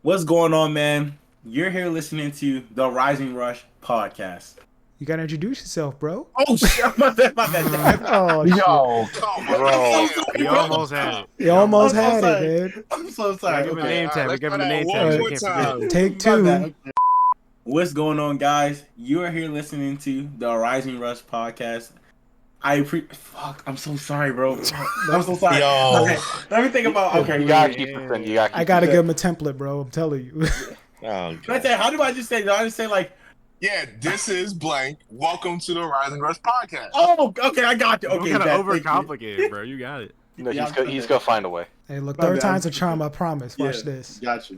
What's going on, man? You're here listening to the Rising Rush podcast. You gotta introduce yourself, bro. Oh shit! My bad. Oh shit. Yo, come I'm on, so damn, sorry, We bro. almost had it. You We almost almost I'm so had it, sorry. man. I'm so Gotta sorry. give him a Okay. name tag. We let's give try him a that name one tag. So more we can't forget. time. Take My two. bad. Okay. What's going on, guys? You are here listening to the Rising Rush podcast. Fuck. I'm so sorry, bro. I'm so sorry. Yo. Okay. Let me think about. Okay. You Wait, gotta wait. keep it in. You gotta I keep gotta it give him a template, bro. I'm telling you. Oh, Can I say? How do I just say? Do I just say like? yeah, this is blank. Welcome to the Rising Rush podcast. Oh, okay. I got you. Don't Okay. gotta bet, thank you. overcomplicate it, bro. You got it. No, Yeah, he's gonna find a way. Hey, look, My third bad. time's a charm. I promise. Watch Yeah, this. Got you.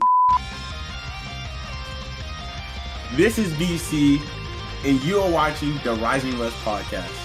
This is BC, and you are watching the Rising Rush podcast.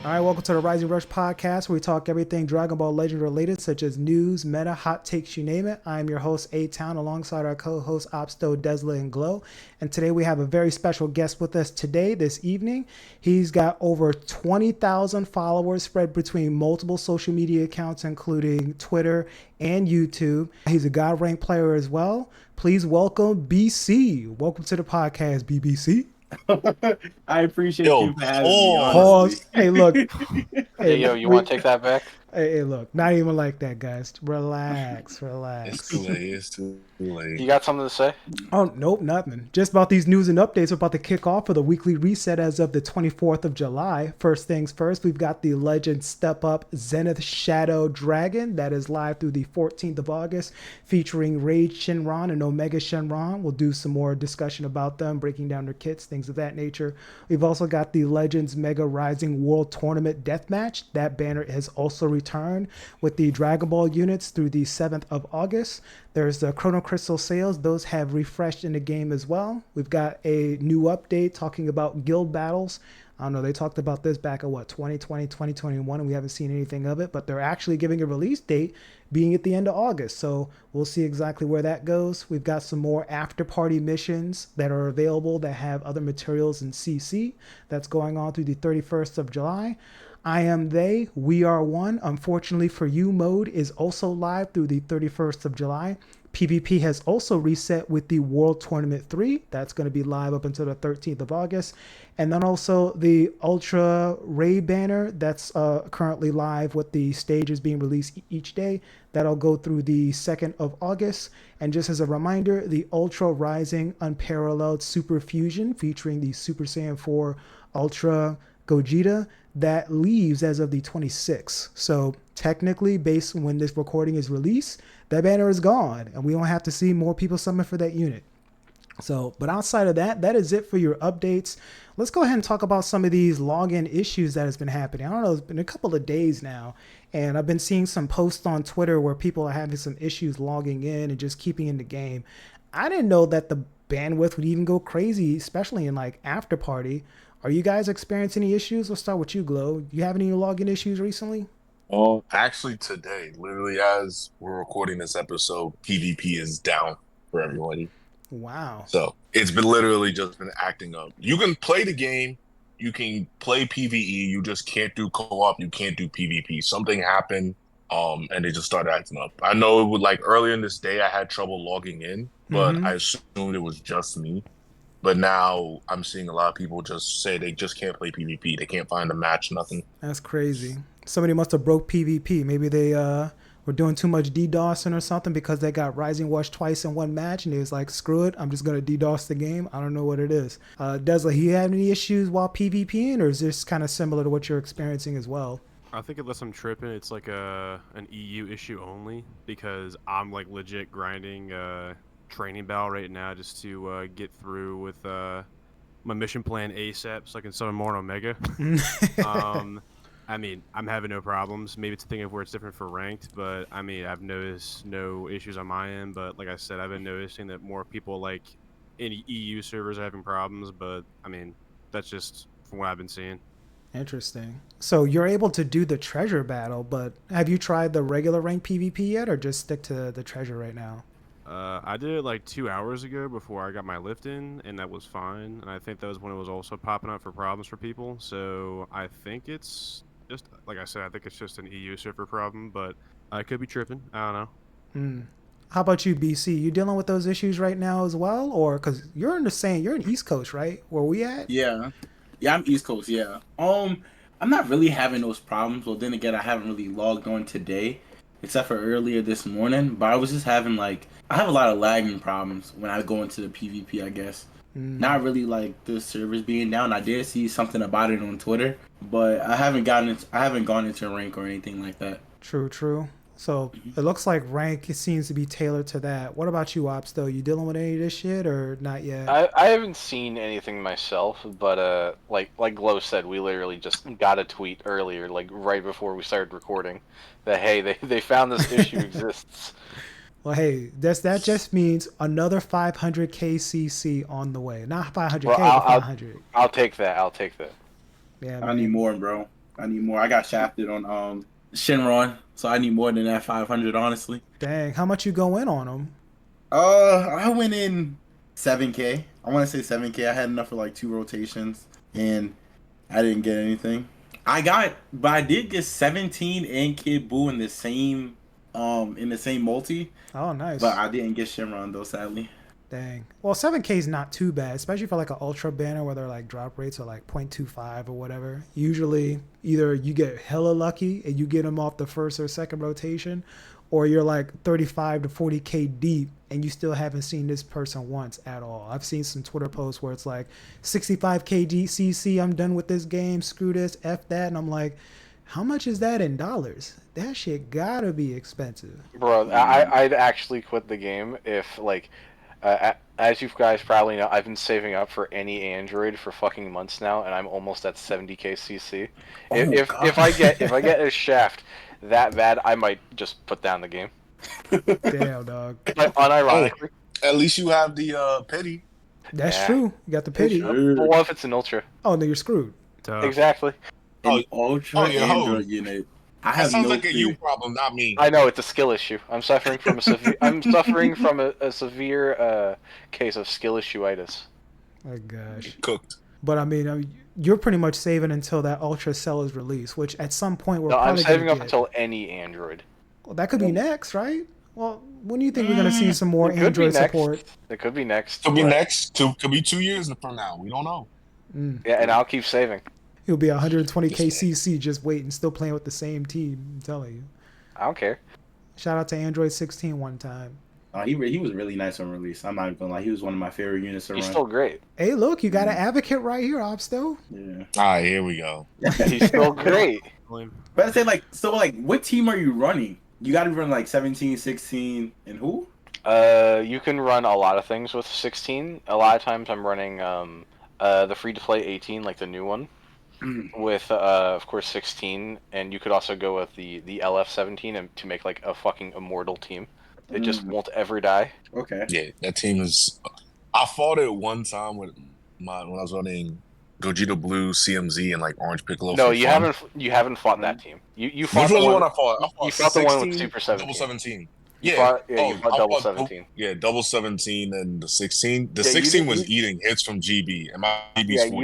All right, welcome to the Rising Rush podcast, where we talk everything Dragon Ball Legend related, such as news, meta, hot takes, you name it. I'm your host, A-Town, alongside our co-hosts, Opsto, Desla, and Glow. And today we have a very special guest with us this evening. He's got over 20,000 followers spread between multiple social media accounts, including Twitter and YouTube. He's a God-ranked player as well. Please welcome BC. Welcome to the podcast, BBC. I appreciate Yo, you for having me. pause. Honestly. Pause. Hey, look. Hey, yo, you want to take that back? Hey, look. Not even like that, guys. Relax, It's relax. too late. It's too late. You got something to say? Oh, nope, nothing. Just about these news and updates. We're about to kick off for the weekly reset as of the 24th of July. First things first, we've got the Legend Step Up Zenith Shadow Dragon that is live through the 14th of August, featuring Rage Shenron and Omega Shenron. We'll do some more discussion about them, breaking down their kits, things of that nature. We've also got the Legends Mega Rising World Tournament Deathmatch. That banner has also returned with the Dragon Ball units through the 7th of August. There's the Chrono Crystal sales. Those have refreshed in the game as well. We've got a new update talking about guild battles. I don't know, they talked about this back in 2020, 2021, and we haven't seen anything of it, but they're actually giving a release date being at the end of August. So we'll see exactly where that goes. We've got some more after party missions that are available that have other materials in CC. That's going on through the 31st of July. I Am They, We Are One, unfortunately for you mode is also live through the 31st of July. PvP has also reset with the World Tournament 3. That's going to be live up until the 13th of August. And then also the Ultra Ray banner that's currently live with the stages being released each day. That'll go through the 2nd of August. And just as a reminder, the Ultra Rising Unparalleled Super Fusion featuring the Super Saiyan 4 Ultra Gogeta, that leaves as of the 26th. So technically, based on when this recording is released, that banner is gone, and we don't have to see more people summon for that unit. So, but outside of that, that is it for your updates. Let's go ahead and talk about some of these login issues that has been happening. I don't know, it's been a couple of days now, and I've been seeing some posts on Twitter where people are having some issues logging in and just keeping in the game. I didn't know that the bandwidth would even go crazy, especially in like after party. Are you guys experiencing any issues? Let's start with you, Glow. You have any login issues recently? Actually, today, literally as we're recording this episode, PvP is down for everybody. Wow. So it's been literally just been acting up. You can play the game, you can play PvE, you just can't do co-op, you can't do PvP. Something happened, and they just started acting up. I know it would like earlier in this day I had trouble logging in, but I assumed it was just me. But now I'm seeing a lot of people just say they just can't play PvP. They can't find a match, nothing. That's crazy. Somebody must have broke PvP. Maybe they were doing too much DDoSing or something because they got Rising Watch twice in one match and they was like, screw it, I'm just going to DDoS the game. I don't know what it is. Desla, you had any issues while PvPing, or is this kind of similar to what you're experiencing as well? I think unless I'm tripping, it's like an EU issue only because I'm like legit grinding training battle right now just to get through with my mission plan ASAP so I can summon more on Omega. I mean, I'm having no problems. Maybe it's a thing of where it's different for ranked, but I mean, I've noticed no issues on my end. But like I said, I've been noticing that more people like in EU servers are having problems. But I mean, that's just from what I've been seeing. Interesting. So you're able to do the treasure battle, but have you tried the regular rank PvP yet, or just stick to the treasure right now? I did it like 2 hours ago before I got my lift in, and that was fine. And I think that was when it was also popping up for problems for people. So I think it's Just like I said, I think it's just an EU server problem, but I could be tripping. I don't know. Hmm. How about you, BC? You dealing with those issues right now as well, or because you're you're in East Coast, right? Where we at? Yeah, I'm East Coast. Yeah. I'm not really having those problems. Well, then again, I haven't really logged on today, except for earlier this morning. But I was just having I have a lot of lagging problems when I go into the PvP. I guess Mm. not really like the servers being down. I did see something about it on Twitter, but I haven't gone into rank or anything like that. True, true. So it looks like rank seems to be tailored to that. What about you, Ops? Though you dealing with any of this shit or not yet? I haven't seen anything myself, but like Glow said, we literally just got a tweet earlier, like right before we started recording, that hey, they found this issue exists. Well, hey, that just means another 500k CC on the way. Not 500k, Well, but 500. I'll take that. I'll take that. Yeah, I need man. more, bro. I need more. I got shafted on Shenron, so I need more than that 500, honestly. Dang, how much you go in on them? I went in 7K. I want to say 7K. I had enough for like 2 rotations, and I didn't get anything. But I did get 17 and Kid Buu in the same multi, Oh, nice. but I didn't get Shenron though, sadly. Dang. Well, 7k is not too bad, especially for like an ultra banner where their like drop rates are like 0.25 or whatever. Usually, either you get hella lucky and you get them off the first or second rotation, or you're like 35 to 40k deep and you still haven't seen this person once at all. I've seen some Twitter posts where it's like 65k DCC, I'm done with this game, screw this, F that, and I'm like, how much is that in dollars? That shit gotta be expensive. Bro, I'd actually quit the game if like, as you guys probably know, I've been saving up for any Android for fucking months now, and I'm almost at 70k CC. Oh, If I get a shaft that bad, I might just put down the game. Damn, dog. Like, unironically. At least you have the pity. That's Yeah. true. You got the pity. Sure. But what if it's an ultra? Oh, then you're screwed. Tough. Exactly. An ultra yeah, Android unit. I That have sounds no like a clue. you problem, not me. I know it's a skill issue. I'm suffering from a severe case of skill issue-itis. Oh gosh. Cooked. But I mean, you're pretty much saving until that ultra cell is released, which at some point we're No, I'm probably saving gonna up get. until any Android. Well, that could be next, right? Well, when do you think we're gonna see some more It could be Android next. support? It could be next. Could be but- next. Could be 2 years from now. We don't know. Yeah, and I'll keep saving. He'll be 120k CC just waiting, still playing with the same team. I'm telling you. I don't care. Shout out to Android 16 one time. He was really nice on release. I'm not even gonna lie. He was one of my favorite units to He's run. still great. Hey, look, you got an advocate right here, Opsto. Yeah. All right, here we go. He's still great. But I say what team are you running? You got to run like 17, 16, and who? You can run a lot of things with 16. A lot of times I'm running the free-to-play 18, like the new one, with of course 16, and you could also go with the LF 17 and to make like a fucking immortal team. It just won't ever die. Okay. Yeah, that team is. I fought it one time when I was running Gogeta Blue, CMZ, and like Orange Piccolo. No, for you fun. haven't fought that team. You fought Which the was the one one. I fought? I fought You fought the one with 16, Super 17. Double 17. You Yeah, fought I double fought 17. Yeah, double 17 and the 16. The Yeah, you 16 was didn't- eating hits from GB, and my GB's Yeah, 14.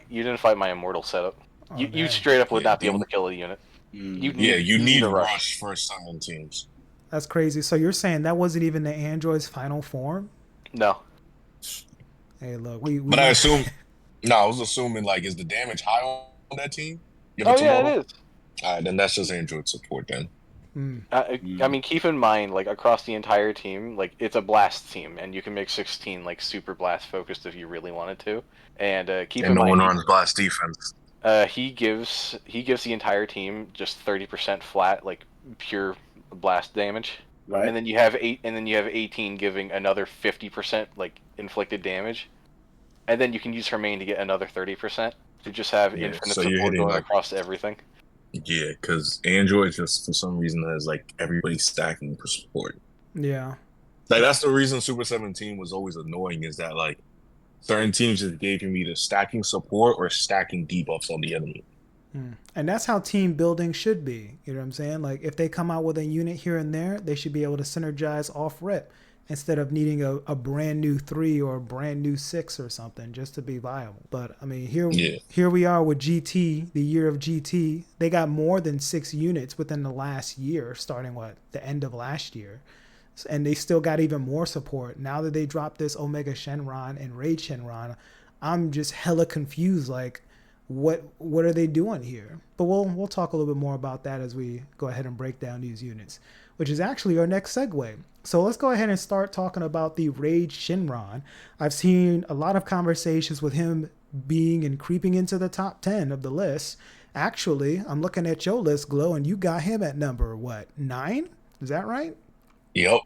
you didn't fight my immortal setup. Oh, You dang. straight up would Yeah, not be able to kill a unit. You You need a rush for certain teams. That's crazy. So you're saying that wasn't even the Android's final form? No. Hey, look, we But I assume, no, I was assuming like, is the damage high on that team? If Oh it's yeah, immortal? it is. All right, then that's just Android support then. I mean, keep in mind, like across the entire team, like it's a blast team, and you can make 16 like super blast focused if you really wanted to. And keep And in no one mind, runs blast defense. he gives the entire team just 30% flat, like pure blast damage. Right. And then you have 18 giving another 50% like inflicted damage, and then you can use her main to get another 30% to just have Yeah, infinite so you're support hitting, going like- across everything. Yeah, because Android just for some reason has like everybody stacking for support. Yeah. Like that's the reason Super 17 was always annoying, is that like certain teams just gave him either stacking support or stacking debuffs on the enemy. And that's how team building should be. You know what I'm saying? Like if they come out with a unit here and there, they should be able to synergize off rip. instead of needing a brand new 3 or a brand new 6 or something just to be viable. But I mean, here we are with GT, the year of GT. They got more than 6 units within the last year, starting the end of last year. And they still got even more support. Now that they dropped this Omega Shenron and Raid Shenron, I'm just hella confused. Like, what are they doing here? But we'll talk a little bit more about that as we go ahead and break down these units, which is actually our next segue. So let's go ahead and start talking about the Raid Shenron. I've seen a lot of conversations with him being and creeping into the top 10 of the list. Actually, I'm looking at your list, Glow, and you got him at number, 9? Is that right? Yep.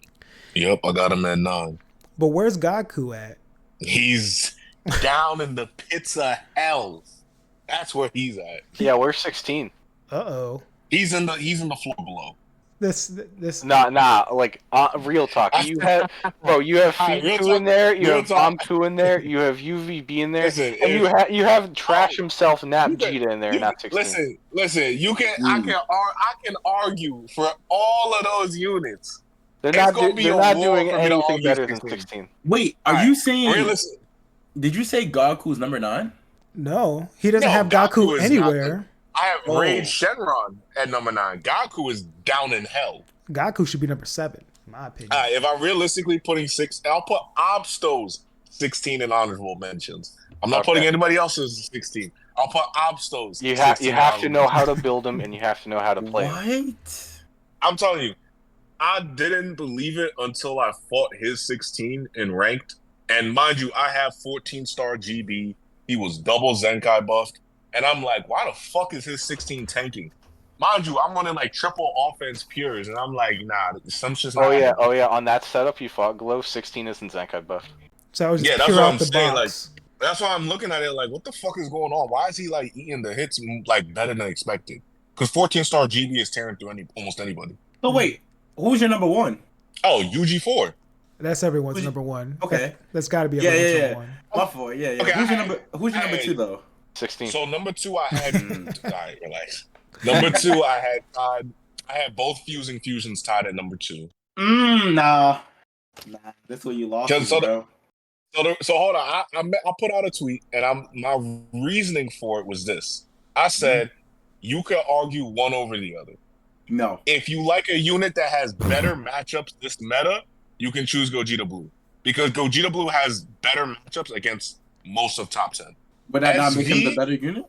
I got him at 9. But where's Gaku at? He's down in the pits of hell. That's where he's at. Yeah, we're 16. Uh-oh. He's in the floor below. This Nah, like real talk. You have Fiku in there, you have Amku in there, you have UVB in there, Listen, and you have Trash himself, Vegeta in there, not 16. Listen. I can argue for all of those units. They're not doing anything better than 16. Wait, are you saying? Listen, Did you say Gaku's number 9? No, he doesn't have Gaku anywhere. I have Raid Shenron at number 9. Gaku is down in hell. Gaku should be number 7, in my opinion. If I'm realistically putting 6, I'll put Obstos 16 in honorable mentions. I'm not putting anybody else's 16. I'll put Obstos. You have to know how to build them, and you have to know how to play them. What? I'm telling you, I didn't believe it until I fought his 16 in ranked. And mind you, I have 14-star GB. He was double Zenkai buffed. And I'm like, why the fuck is his 16 tanking? Mind you, I'm running like triple offense pures. And I'm like, nah, some shit's not happening. Oh yeah, on that setup you fought, Glow 16 isn't Zenkai buffed. So I was that's pure what out I'm the saying. box. Like, that's why I'm looking at it like, what the fuck is going on? Why is he like eating the hits like better than expected? Because 14-star GB is tearing through almost anybody. So wait, who's your number 1? Oh, UG4. That's everyone's number 1. Okay, that's got to be everyone's number 1. My fault. Yeah. Okay, Who's your number 2 though? 16. So number 2, I had. Alright, relax. Number 2, I had both fusing fusions tied at number 2. Nah. That's where you lost me, bro. So hold on. I put out a tweet, and my reasoning for it was this. I said you could argue one over the other. No. If you like a unit that has better matchups this meta, you can choose Gogeta Blue, because Gogeta Blue has better matchups against most of top 10. But that not make him the better unit?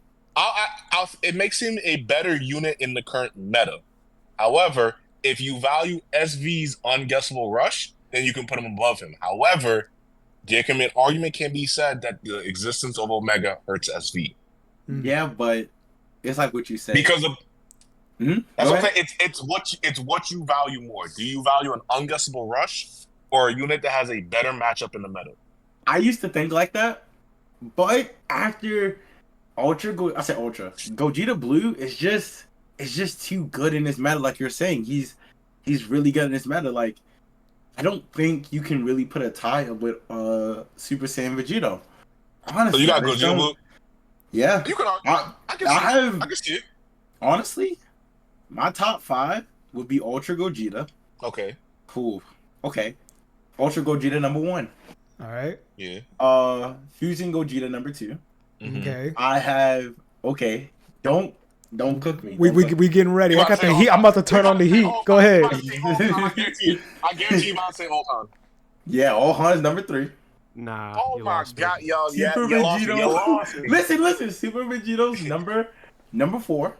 It makes him a better unit in the current meta. However, if you value SV's unguessable rush, then you can put him above him. However, the argument can be said that the existence of Omega hurts SV. Yeah, but it's like what you said. Because of that's what I'm saying. It's what you value more. Do you value an unguessable rush or a unit that has a better matchup in the meta? I used to think like that, but after Gogeta Blue is just too good in this meta. Like you're saying, he's really good in this meta. Like I don't think you can really put a tie up with Super Saiyan Vegito. Honestly, so you got Gogeta Blue. Yeah, you can. I can see it. Honestly, my top 5 would be Ultra Gogeta. Okay. Cool. Okay. Ultra Gogeta number 1. All right. Yeah. Fusing Gogeta number 2. Mm-hmm. Okay. I have. Okay. Don't cook me. We getting ready. I got the heat. I'm about to turn on the heat. Go ahead. I guarantee you about to say Ultron. Yeah, Ultron is number 3. Nah. Oh my god, y'all. Super Vegito. Listen. Super Vegito's number 4.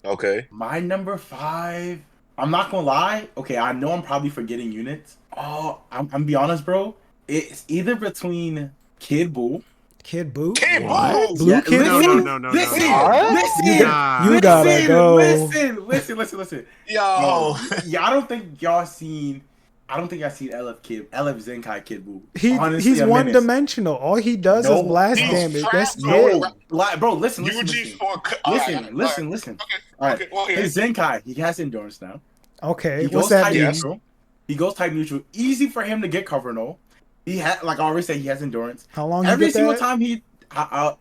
Okay. My number 5. I'm not gonna lie. Okay, I know I'm probably forgetting units. Oh, I'm be honest, bro. It's either between Kid Buu. Kid Buu? Blue yeah, Kid Buu? No. Listen. You gotta go. Listen. Yo. I don't think y'all seen LF Zenkai Kid Buu. He's one dimensional. All he does is blast damage. That's it. Bro, listen. Listen. All right. His Zenkai, he has endurance now. Okay. What's that mean? He goes type neutral. Easy for him to get cover no. He had, like I already said, he has endurance. How long? Every single time he, how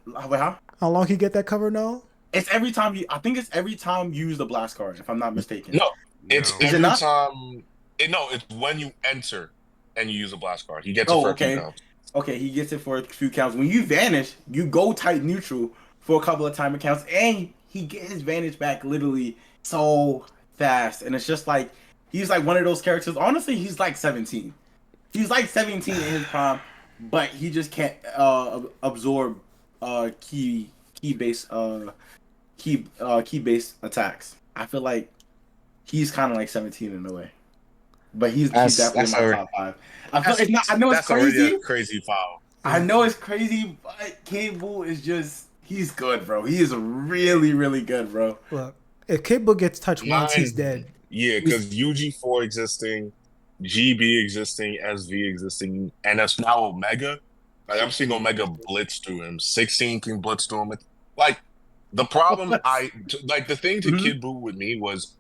long he get that cover no? It's every time I think it's every time you use the blast card, if I'm not mistaken. No, it's every time. It's when you enter and you use a blast card. He gets it Oh, for a few okay. counts. Okay, he gets it for a few counts. When you vanish, you go tight neutral for a couple of timer counts, and he get his vanish back literally so fast. And it's just like he's like one of those characters. Honestly, he's like 17. He's like 17 in his prime, but he just can't absorb key base key based attacks. I feel like he's kind of like 17 in a way, but he's definitely in my top five. I feel it's not. I know it's That's already crazy. a crazy foul. I know it's crazy, but Kid Buu is just he's good, bro. He is really, really good, bro. Look, if Kid Buu gets touched once, he's dead. Yeah, because UG4 existing, GB existing, SV existing, and that's now Omega. Like I'm seeing Omega blitz through him. 16 can blitz through him. Like the problem, the thing to Kid Buu with me was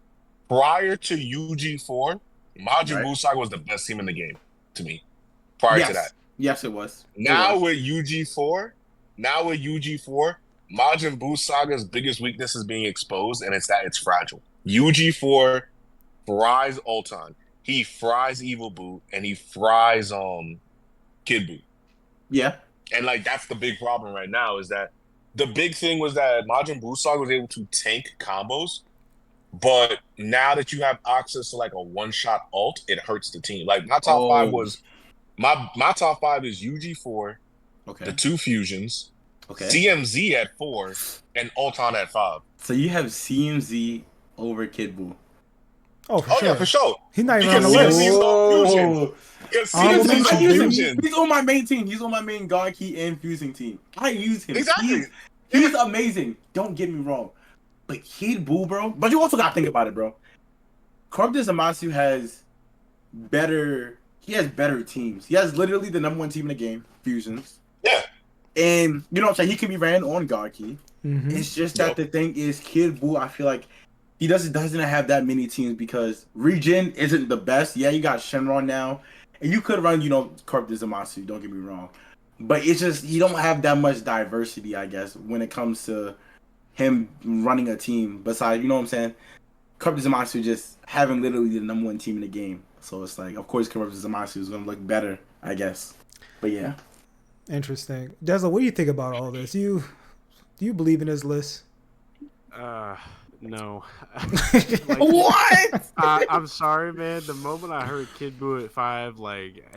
prior to UG4, Majin Buu Saga was the best team in the game to me. Prior to that. Yes, it was. Now with UG4, Majin Buu Saga's biggest weakness is being exposed, and it's that it's fragile. UG4 fries Ulton. He fries Evil Buu, and he fries Kid Buu. Yeah. And like that's the big problem right now is that the big thing was that Majin Buu Saga was able to tank combos, but now that you have access to like a one-shot ult, it hurts the team. Like my top five was my top five is UG4, the two fusions, CMZ at 4, and Ulton at 5. So you have CMZ over Kid Buu. Oh, for sure. Yeah, for sure. He's not even on the list. He's on my main team. He's on my main God Key and Fusing team. I use him. Exactly. He's amazing. Don't get me wrong. But Kid Buu, bro. But you also gotta think about it, bro. Corrupted Zamasu has better teams. He has literally the number one team in the game, Fusions. Yeah. And you know what I'm saying? He can be ran on God Key. It's just that the thing is Kid Buu, I feel like he doesn't have that many teams because Regen isn't the best. Yeah, you got Shenron now. And you could run, Corrupted Zamasu, don't get me wrong. But it's just you don't have that much diversity, I guess, when it comes to him running a team. Besides, you know what I'm saying? Corrupted Zamasu just having literally the number one team in the game. So it's like, of course, Corrupted Zamasu is going to look better, I guess. But yeah. Interesting. Desla, what do you think about all this? Do you believe in his list? No. What? I'm sorry, man. The moment I heard Kid Buu at 5, like...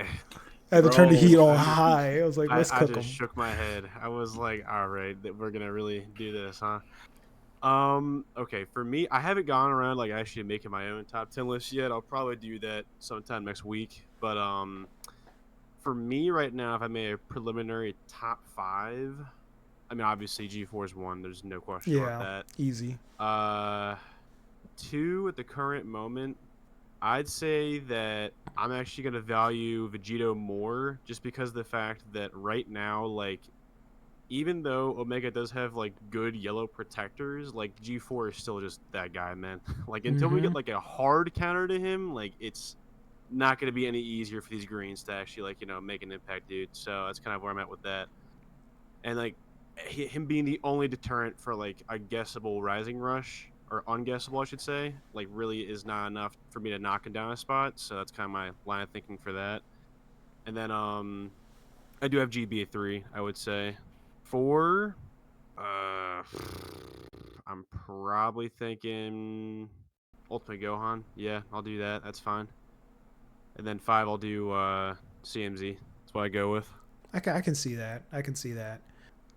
I had to turn the heat on high. I was like, let's cook him. I just shook my head. I was like, all right, we're going to really do this, huh? Okay, for me, I haven't gone around, like, actually making my own top 10 list yet. I'll probably do that sometime next week. But, for me right now, if I made a preliminary top 5... I mean, obviously, G4 is 1. There's no question about that. Easy. 2 at the current moment, I'd say that I'm actually going to value Vegito more just because of the fact that right now, like, even though Omega does have, like, good yellow protectors, like, G4 is still just that guy, man. Like, until we get, like, a hard counter to him, like, it's not going to be any easier for these greens to actually, like, make an impact, dude. So that's kind of where I'm at with that. And, like, him being the only deterrent for like a guessable Rising Rush or unguessable, I should say, like really is not enough for me to knock him down a spot. So that's kind of my line of thinking for that. And then I do have GB at 3, I would say. 4, I'm probably thinking Ultimate Gohan. Yeah, I'll do that. That's fine. And then 5, I'll do CMZ. That's what I go with. I can see that.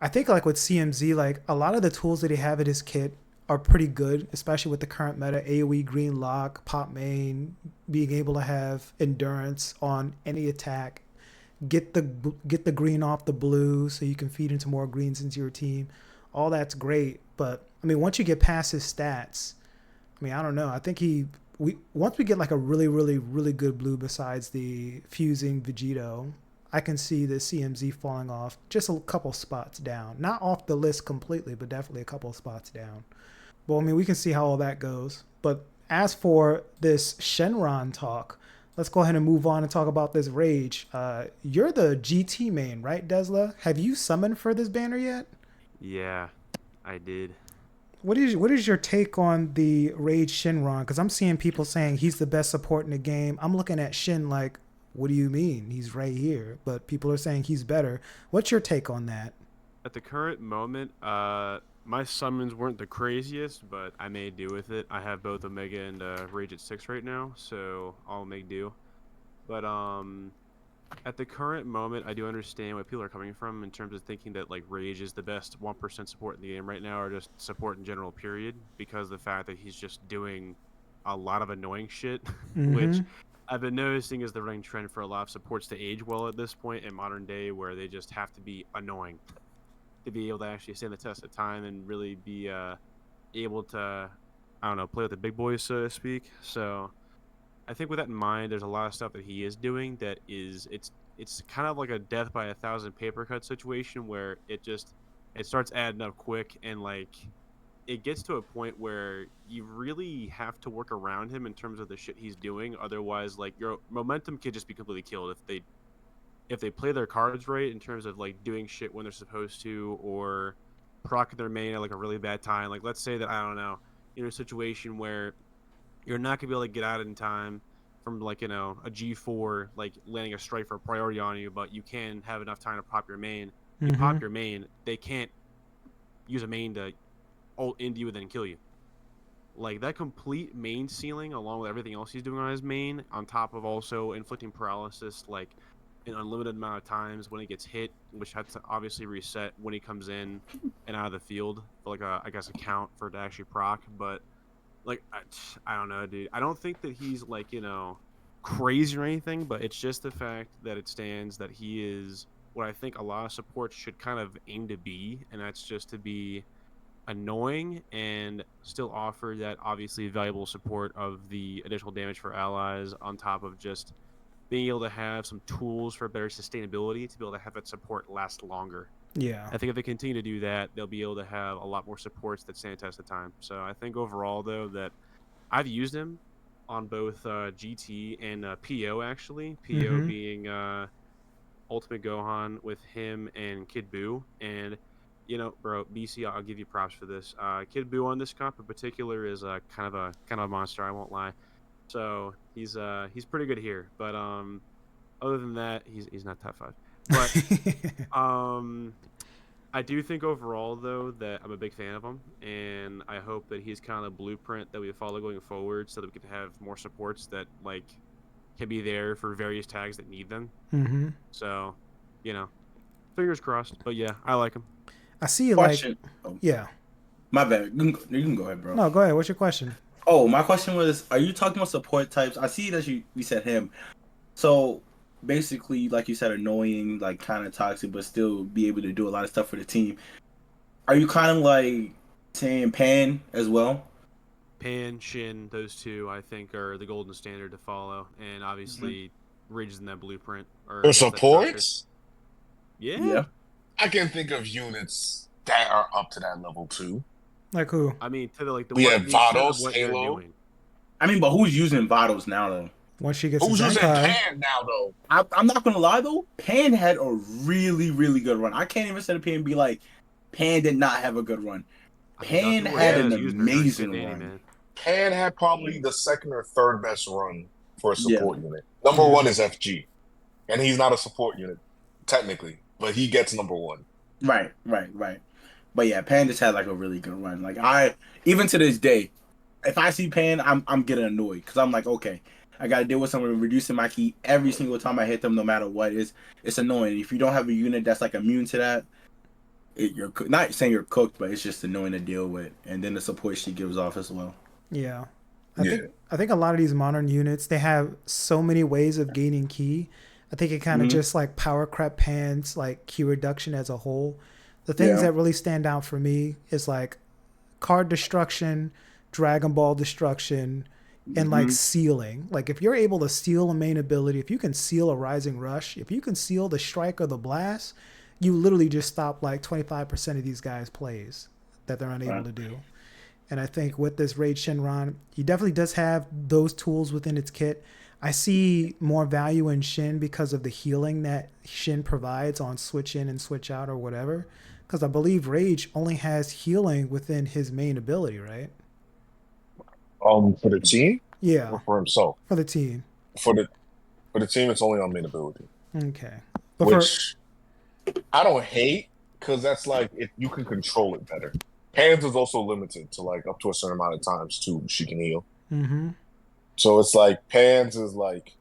I think like with CMZ, like a lot of the tools that he have in his kit are pretty good, especially with the current meta, AoE, green lock, pop main, being able to have endurance on any attack, get the green off the blue so you can feed into more greens into your team. All that's great, but I mean, once you get past his stats, I mean, I don't know. I think once we get like a really, really, really good blue besides the fusing Vegito, I can see the CMZ falling off just a couple spots down. Not off the list completely, but definitely a couple spots down. Well, I mean, we can see how all that goes. But as for this Shenron talk, let's go ahead and move on and talk about this Rage. You're the GT main, right, Desla? Have you summoned for this banner yet? Yeah, I did. What is your take on the Rage Shenron? Because I'm seeing people saying he's the best support in the game. I'm looking at Shin like, what do you mean? He's right here. But people are saying he's better. What's your take on that? At the current moment, my summons weren't the craziest, but I may do with it. I have both Omega and Rage at 6 right now, so I'll make do. But at the current moment, I do understand where people are coming from in terms of thinking that like Rage is the best 1% support in the game right now, or just support in general, period, because of the fact that he's just doing a lot of annoying shit, which I've been noticing is the running trend for a lot of supports to age well at this point in modern day, where they just have to be annoying to be able to actually stand the test of time and really be able to, I don't know, play with the big boys, so to speak. So I think with that in mind, there's a lot of stuff that he is doing that is it's kind of like a death by a thousand paper cut situation where it starts adding up quick, and like it gets to a point where you really have to work around him in terms of the shit he's doing. Otherwise, like your momentum could just be completely killed if they play their cards right in terms of like doing shit when they're supposed to, or proc their main at like a really bad time. Like let's say that, I don't know, you're in a situation where you're not gonna be able to get out in time from like, you know, a G4 like landing a strike for a priority on you, but you can have enough time to pop your main. You pop your main, they can't use a main to ult into you and then kill you. Like that complete main ceiling, along with everything else he's doing on his main, on top of also inflicting paralysis like an unlimited amount of times when he gets hit, which has to obviously reset when he comes in and out of the field for like a, I guess, a count for it to actually proc. But like I don't know, dude. I don't think that he's like, you know, crazy or anything, but it's just the fact that it stands that he is what I think a lot of supports should kind of aim to be, and that's just to be annoying and still offer that obviously valuable support of the additional damage for allies, on top of just being able to have some tools for better sustainability to be able to have that support last longer. Yeah. I think if they continue to do that, they'll be able to have a lot more supports that stand the test of time. So I think overall, though, that I've used him on both GT and PO, actually. PO being Ultimate Gohan with him and Kid Buu. And, you know, bro, BC, I'll give you props for this. Kid Buu on this comp in particular is kind of a monster, I won't lie. So he's pretty good here. But other than that, he's not top 5. But I do think overall, though, that I'm a big fan of him, and I hope that he's kind of the blueprint that we follow going forward, so that we can have more supports that like can be there for various tags that need them. So, you know, fingers crossed. But yeah, I like him. I see Question. like, yeah. My bad. You can go ahead, bro. No, go ahead. What's your question? Oh, my question was: are you talking about support types? I see that you said him. So basically, like you said, annoying, like kind of toxic, but still be able to do a lot of stuff for the team. Are you kind of like saying Pan as well? Pan, Shin, those two I think are the golden standard to follow, and obviously Ridge is in that blueprint or For I guess that structure. supports, Yeah. I can think of units that are up to that level too. Like who? I mean, to the like the We what, have the extent of Vados, what they're Halo. doing. I mean, but who's using Vados now though? Once she gets Who's to using Zenkai. Pan now though? I'm not gonna lie though, Pan had a really, really good run. I can't even sit up here and be like, Pan did not have a good run. Pan had an amazing run. Man. Pan had probably the second or third best run for a support unit. Number one is FG, and he's not a support unit technically, but he gets number one. Right. But yeah, Pan just had like a really good run. Like I, even to this day, if I see Pan, I'm getting annoyed because I'm like, okay, I got to deal with someone reducing my key every single time I hit them, no matter what. It's annoying. If you don't have a unit that's like immune to that, you're not saying you're cooked, but it's just annoying to deal with. And then the support she gives off as well. Yeah. I think a lot of these modern units, they have so many ways of gaining key. I think it kind of just like power crap Pan's like key reduction as a whole. The things that really stand out for me is like card destruction, Dragon Ball destruction, and like sealing. Like if you're able to seal a main ability, if you can seal a Rising Rush, if you can seal the strike or the blast, you literally just stop like 25% of these guys' plays that they're unable to do. And I think with this Rage Shenron, he definitely does have those tools within its kit. I see more value in Shin because of the healing that Shin provides on switch in and switch out or whatever. Because I believe Rage only has healing within his main ability, right? For the team? Yeah. Or for himself? For the team. For the For the team, it's only on main ability, Okay. But which I don't hate because that's like if you can control it better. Hands is also limited to like up to a certain amount of times too. She can heal. mm-hmm. So it's like Pans is like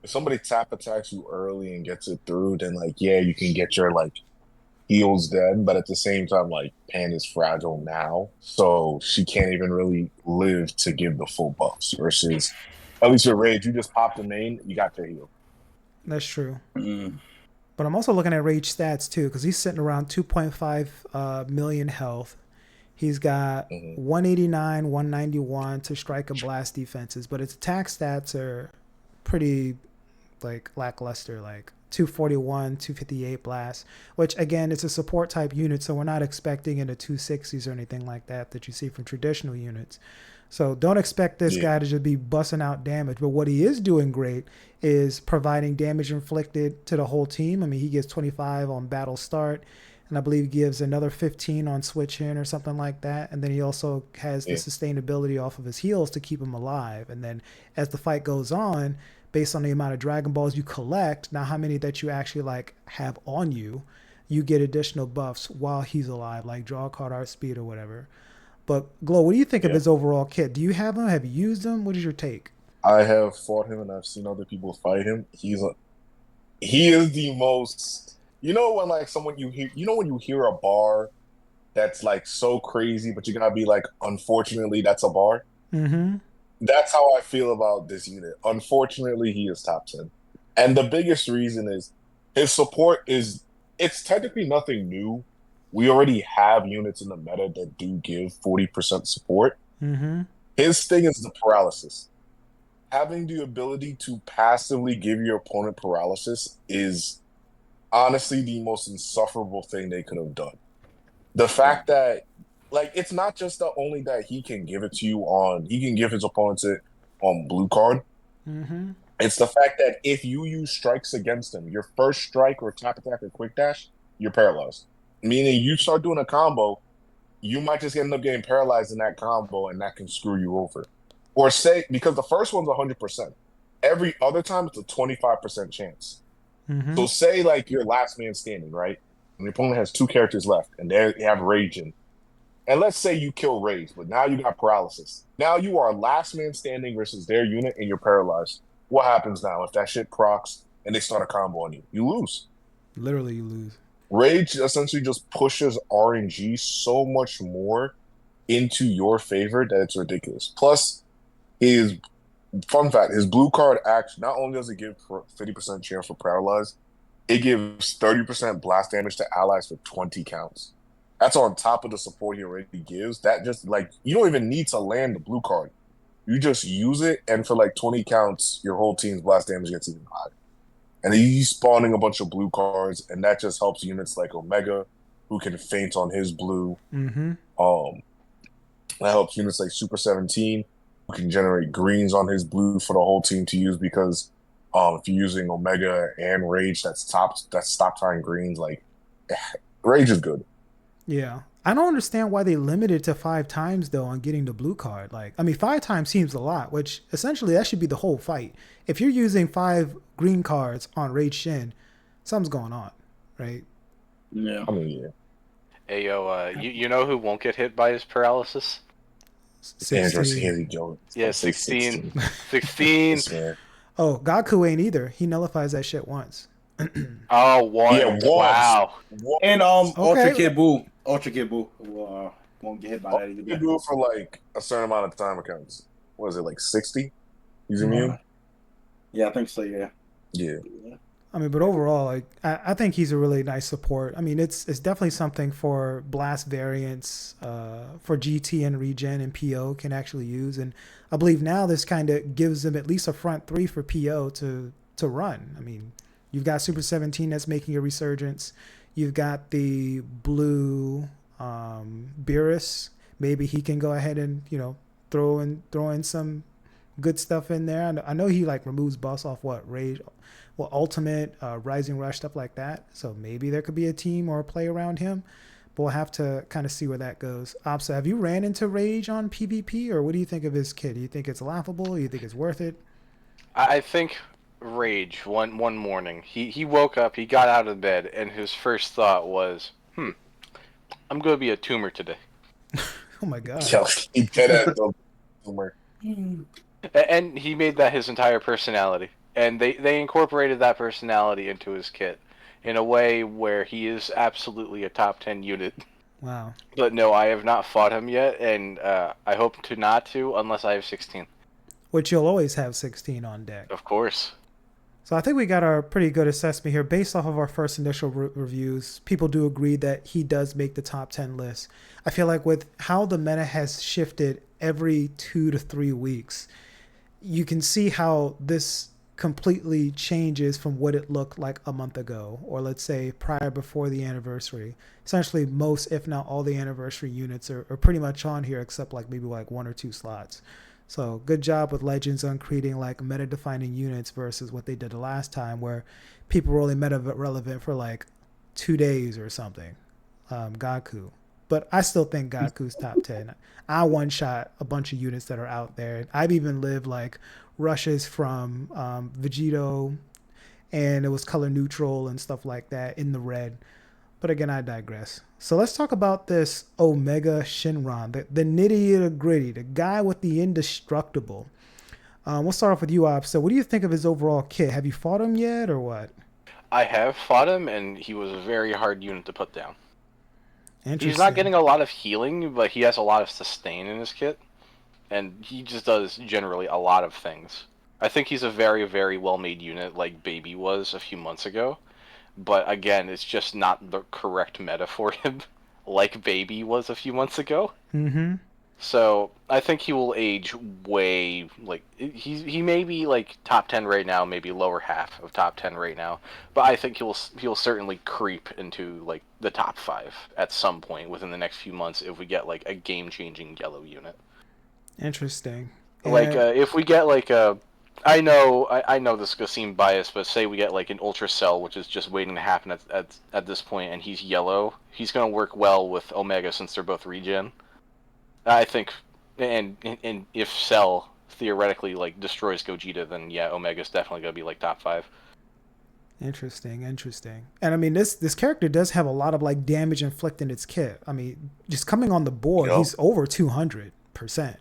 if somebody tap attacks you early and gets it through, then like yeah, you can get your like heals then, but at the same time, like Pan is fragile now, so she can't even really live to give the full buffs. Versus at least with Rage, you just pop the main, you got your heal. That's true. Mm. But I'm also looking at Rage stats too, because he's sitting around 2.5 million health. He's got 189, 191 to strike and blast defenses, but his attack stats are pretty like lackluster, like 241, 258 blast, which again, it's a support type unit, so we're not expecting into 260s or anything like that you see from traditional units. So don't expect this guy to just be busting out damage. But what he is doing great is providing damage inflicted to the whole team. I mean, he gets 25 on battle start, and I believe gives another 15 on switch in or something like that. And then he also has the sustainability off of his heals to keep him alive. And then as the fight goes on, based on the amount of Dragon Balls you collect, not how many that you actually like have on you, you get additional buffs while he's alive, like draw card, art speed, or whatever. But Glow, what do you think of his overall kit? Do you have him? Have you used him? What is your take? I have fought him and I've seen other people fight him. He is the most. You know when like someone you hear, you know when you hear a bar that's like so crazy, but you gotta be like, unfortunately, that's a bar. Mm-hmm. That's how I feel about this unit. Unfortunately, he is top 10. And the biggest reason is his support is it's technically nothing new. We already have units in the meta that do give 40% support. Mm-hmm. His thing is the paralysis. Having the ability to passively give your opponent paralysis is honestly the most insufferable thing they could have done. The fact that like it's not just the only that he can give it to you on he can give his opponents it on blue card. Mm-hmm. It's the fact that if you use strikes against him, your first strike or tap attack or quick dash, you're paralyzed. Meaning you start doing a combo, you might just end up getting paralyzed in that combo and that can screw you over. Or say because the first one's 100%. Every other time it's a 25% chance. Mm-hmm. So say like you're last man standing, right? And your opponent has 2 characters left and they have Rage in. And let's say you kill Rage, but now you got paralysis. Now you are last man standing versus their unit and you're paralyzed. What happens now if that shit procs and they start a combo on you? You lose. Literally, you lose. Rage essentially just pushes RNG so much more into your favor that it's ridiculous. Plus, his fun fact, his blue card action, not only does it give 50% chance for paralyzed, it gives 30% blast damage to allies for 20 counts. That's on top of the support he already gives. That just like you don't even need to land the blue card. You just use it, and for like 20 counts, your whole team's blast damage gets even higher. And he's spawning a bunch of blue cards, and that just helps units like Omega, who can feint on his blue. Mm-hmm. That helps units like Super 17, who can generate greens on his blue for the whole team to use because if you're using Omega and Rage, that's stop time greens. Like Rage is good. Yeah. I don't understand why they limited to 5 times though on getting the blue card. Like, I mean, 5 times seems a lot, which essentially that should be the whole fight. If you're using 5 green cards on Raid Shin, something's going on, right? Yeah. I mean, yeah. Hey, yo, you know who won't get hit by his paralysis? Andrew 16. Haley Jones. Yeah, 16. 16. Man. Oh, Gaku ain't either. He nullifies that shit once. Oh, one. Yeah, once. Wow. And Ultra Okay. Kid Buu. Ultra Kid Buu won't get hit by that You either. do it for like a certain amount of time accounts. What is it, like 60? He's immune? Yeah, I think so, yeah. Yeah. I mean, but overall, like I think he's a really nice support. I mean, it's definitely something for blast variants, for GT and regen and PO can actually use, and I believe now this kind of gives them at least a front 3 for PO to run. I mean, you've got Super 17 that's making a resurgence. You've got the blue Beerus. Maybe he can go ahead and throw in some good stuff in there. I know he like removes buffs off Rage. Well, Ultimate, Rising Rush, stuff like that. So maybe there could be a team or a play around him. But we'll have to kind of see where that goes. Opsa, have you ran into Rage on PvP, or what do you think of his kit? Do you think it's laughable? Do you think it's worth it? I think Rage one morning. He woke up, he got out of bed, and his first thought was, I'm gonna be a tumor today. Oh my god. Yo, he dead ass though. Tumor. And he made that his entire personality. And they incorporated that personality into his kit in a way where he is absolutely a top 10 unit. Wow. But no, I have not fought him yet, and I hope to not to unless I have 16. Which you'll always have 16 on deck. Of course. So I think we got our pretty good assessment here based off of our first initial reviews. People do agree that he does make the top 10 list. I feel like with how the meta has shifted every 2 to 3 weeks, you can see how this completely changes from what it looked like a month ago, or let's say prior before the anniversary. Essentially most, if not all, the anniversary units are pretty much on here except like maybe like 1 or 2 slots. So good job with Legends on creating like meta defining units versus what they did the last time where people were only meta relevant for like 2 days or something. Gaku. But I still think Gaku's top 10. I one shot a bunch of units that are out there. I've even lived like rushes from Vegito, and it was color neutral and stuff like that in the red. But again, I digress. So let's talk about this Omega Shenron, the nitty gritty, the guy with the indestructible. We'll start off with you, Ob. So what do you think of his overall kit? Have you fought him yet or what? I have fought him, and he was a very hard unit to put down. Interesting. He's not getting a lot of healing, but he has a lot of sustain in his kit. And he just does generally a lot of things. I think he's a very, very well-made unit like Baby was a few months ago. But again, it's just not the correct meta for him like Baby was a few months ago. Mm-hmm. So I think he will age way, like, he may be like top 10 right now, maybe lower half of top 10 right now, but I think he'll certainly creep into like the top 5 at some point within the next few months if we get like a game-changing yellow unit. Interesting. Like if we get like a, I know this is gonna seem biased, but say we get like an Ultra Cell, which is just waiting to happen at this point, and he's yellow, he's gonna work well with Omega since they're both regen. I think, and if Cell theoretically like destroys Gogeta, then yeah, Omega's definitely gonna be like top 5. Interesting. And I mean, this character does have a lot of like damage inflicted in its kit. I mean, just coming on the board, Yep. he's over 200%.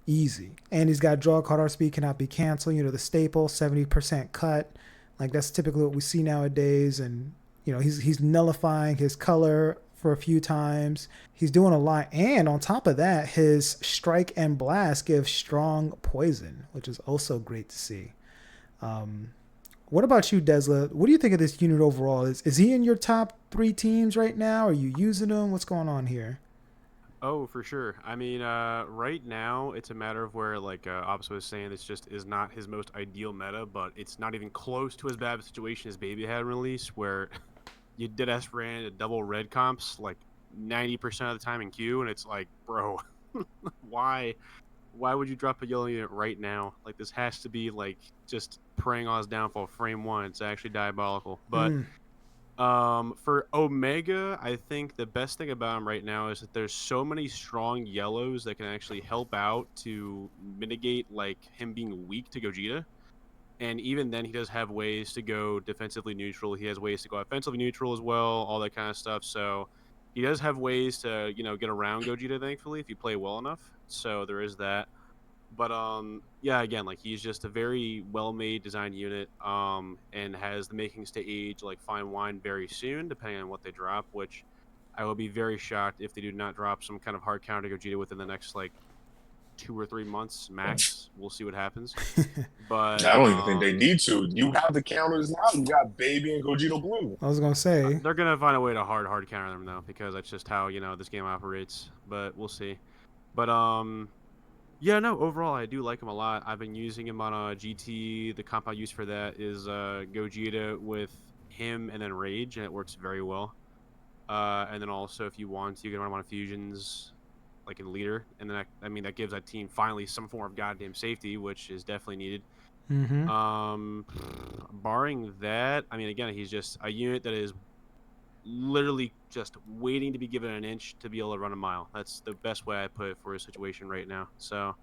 Easy. And he's got draw card art speed cannot be canceled. You know, the staple, 70% cut. Like that's typically what we see nowadays. And, you know, he's nullifying his color for a few times. He's doing a lot. And on top of that, his strike and blast give strong poison, which is also great to see. What about you, Desla? What do you think of this unit overall? Is he in your top 3 teams right now? Are you using him? What's going on here? Oh, for sure. I mean, right now it's a matter of where, like Ops was saying, this just is not his most ideal meta, but it's not even close to as bad of a situation as Baby had released, where you deadass ran a double red comps like 90% of the time in queue, and it's like, bro, why would you drop a yellow unit right now? Like this has to be like just preying on his downfall. Frame 1, it's actually diabolical, but. For Omega, I think the best thing about him right now is that there's so many strong yellows that can actually help out to mitigate like him being weak to Gogeta. And even then, he does have ways to go defensively neutral. He has ways to go offensively neutral as well, all that kind of stuff. So he does have ways to, get around Gogeta, thankfully, if you play well enough. So there is that. But yeah, again, like he's just a very well-made design unit, and has the makings to age like fine wine very soon, depending on what they drop. Which I will be very shocked if they do not drop some kind of hard counter to Gogeta within the next like 2 or 3 months max. We'll see what happens. But I don't even think they need to. You have the counters now. You got Baby and Gogeta Blue. I was gonna say they're gonna find a way to hard counter them though, because that's just how this game operates. But we'll see. But yeah, no, overall, I do like him a lot. I've been using him on GT. The comp I use for that is Gogeta with him and then Rage, and it works very well. And then also, if you want to, you can run him on fusions, like in leader. And then, that gives that team finally some form of goddamn safety, which is definitely needed. Barring that, again, he's just a unit that is literally just waiting to be given an inch to be able to run a mile. That's the best way I put it for his situation right now. So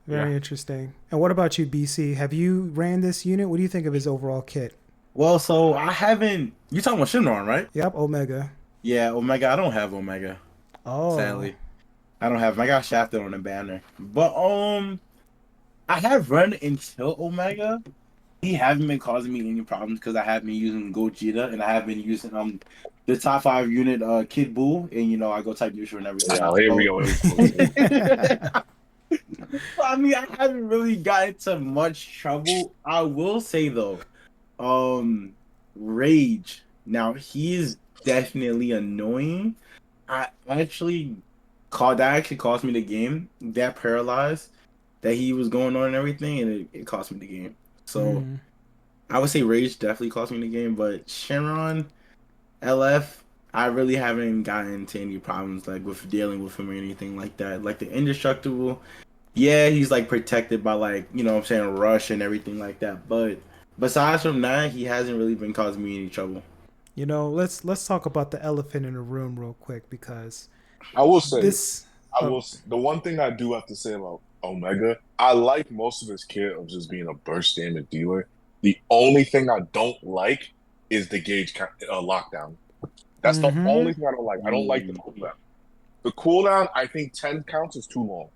Very Yeah. interesting. And what about you, BC? Have you ran this unit? What do you think of his overall kit? Well, so I haven't. You talking about Shenron, right? Yep, Omega. Yeah, Omega. I don't have Omega. Oh. Sadly, I don't have him. I got shafted on the banner, but I have run until Omega. He haven't been causing me any problems because I have been using Gogeta and I have been using the top 5 unit Kid Buu, and I go type neutral and everything. Oh, here we So go. Here we go. I mean, I haven't really got into much trouble. I will say though, um, Rage. Now he's definitely annoying. I actually that actually cost me the game. That paralyzed that he was going on and everything, and it cost me the game. So Mm. I would say Rage definitely cost me the game, but Shenron, LF, I really haven't gotten into any problems like with dealing with him or anything like that. Like the indestructible, yeah, he's like protected by like what I'm saying, rush and everything like that. But besides from that, he hasn't really been causing me any trouble. Let's talk about the elephant in the room real quick because I will say, this. I will. The one thing I do have to say about Omega, I like most of his kit of just being a burst damage dealer. The only thing I don't like is the gauge lockdown. That's the Mm-hmm. only thing I don't like. I don't like the cooldown. The cooldown, I think 10 counts is too long.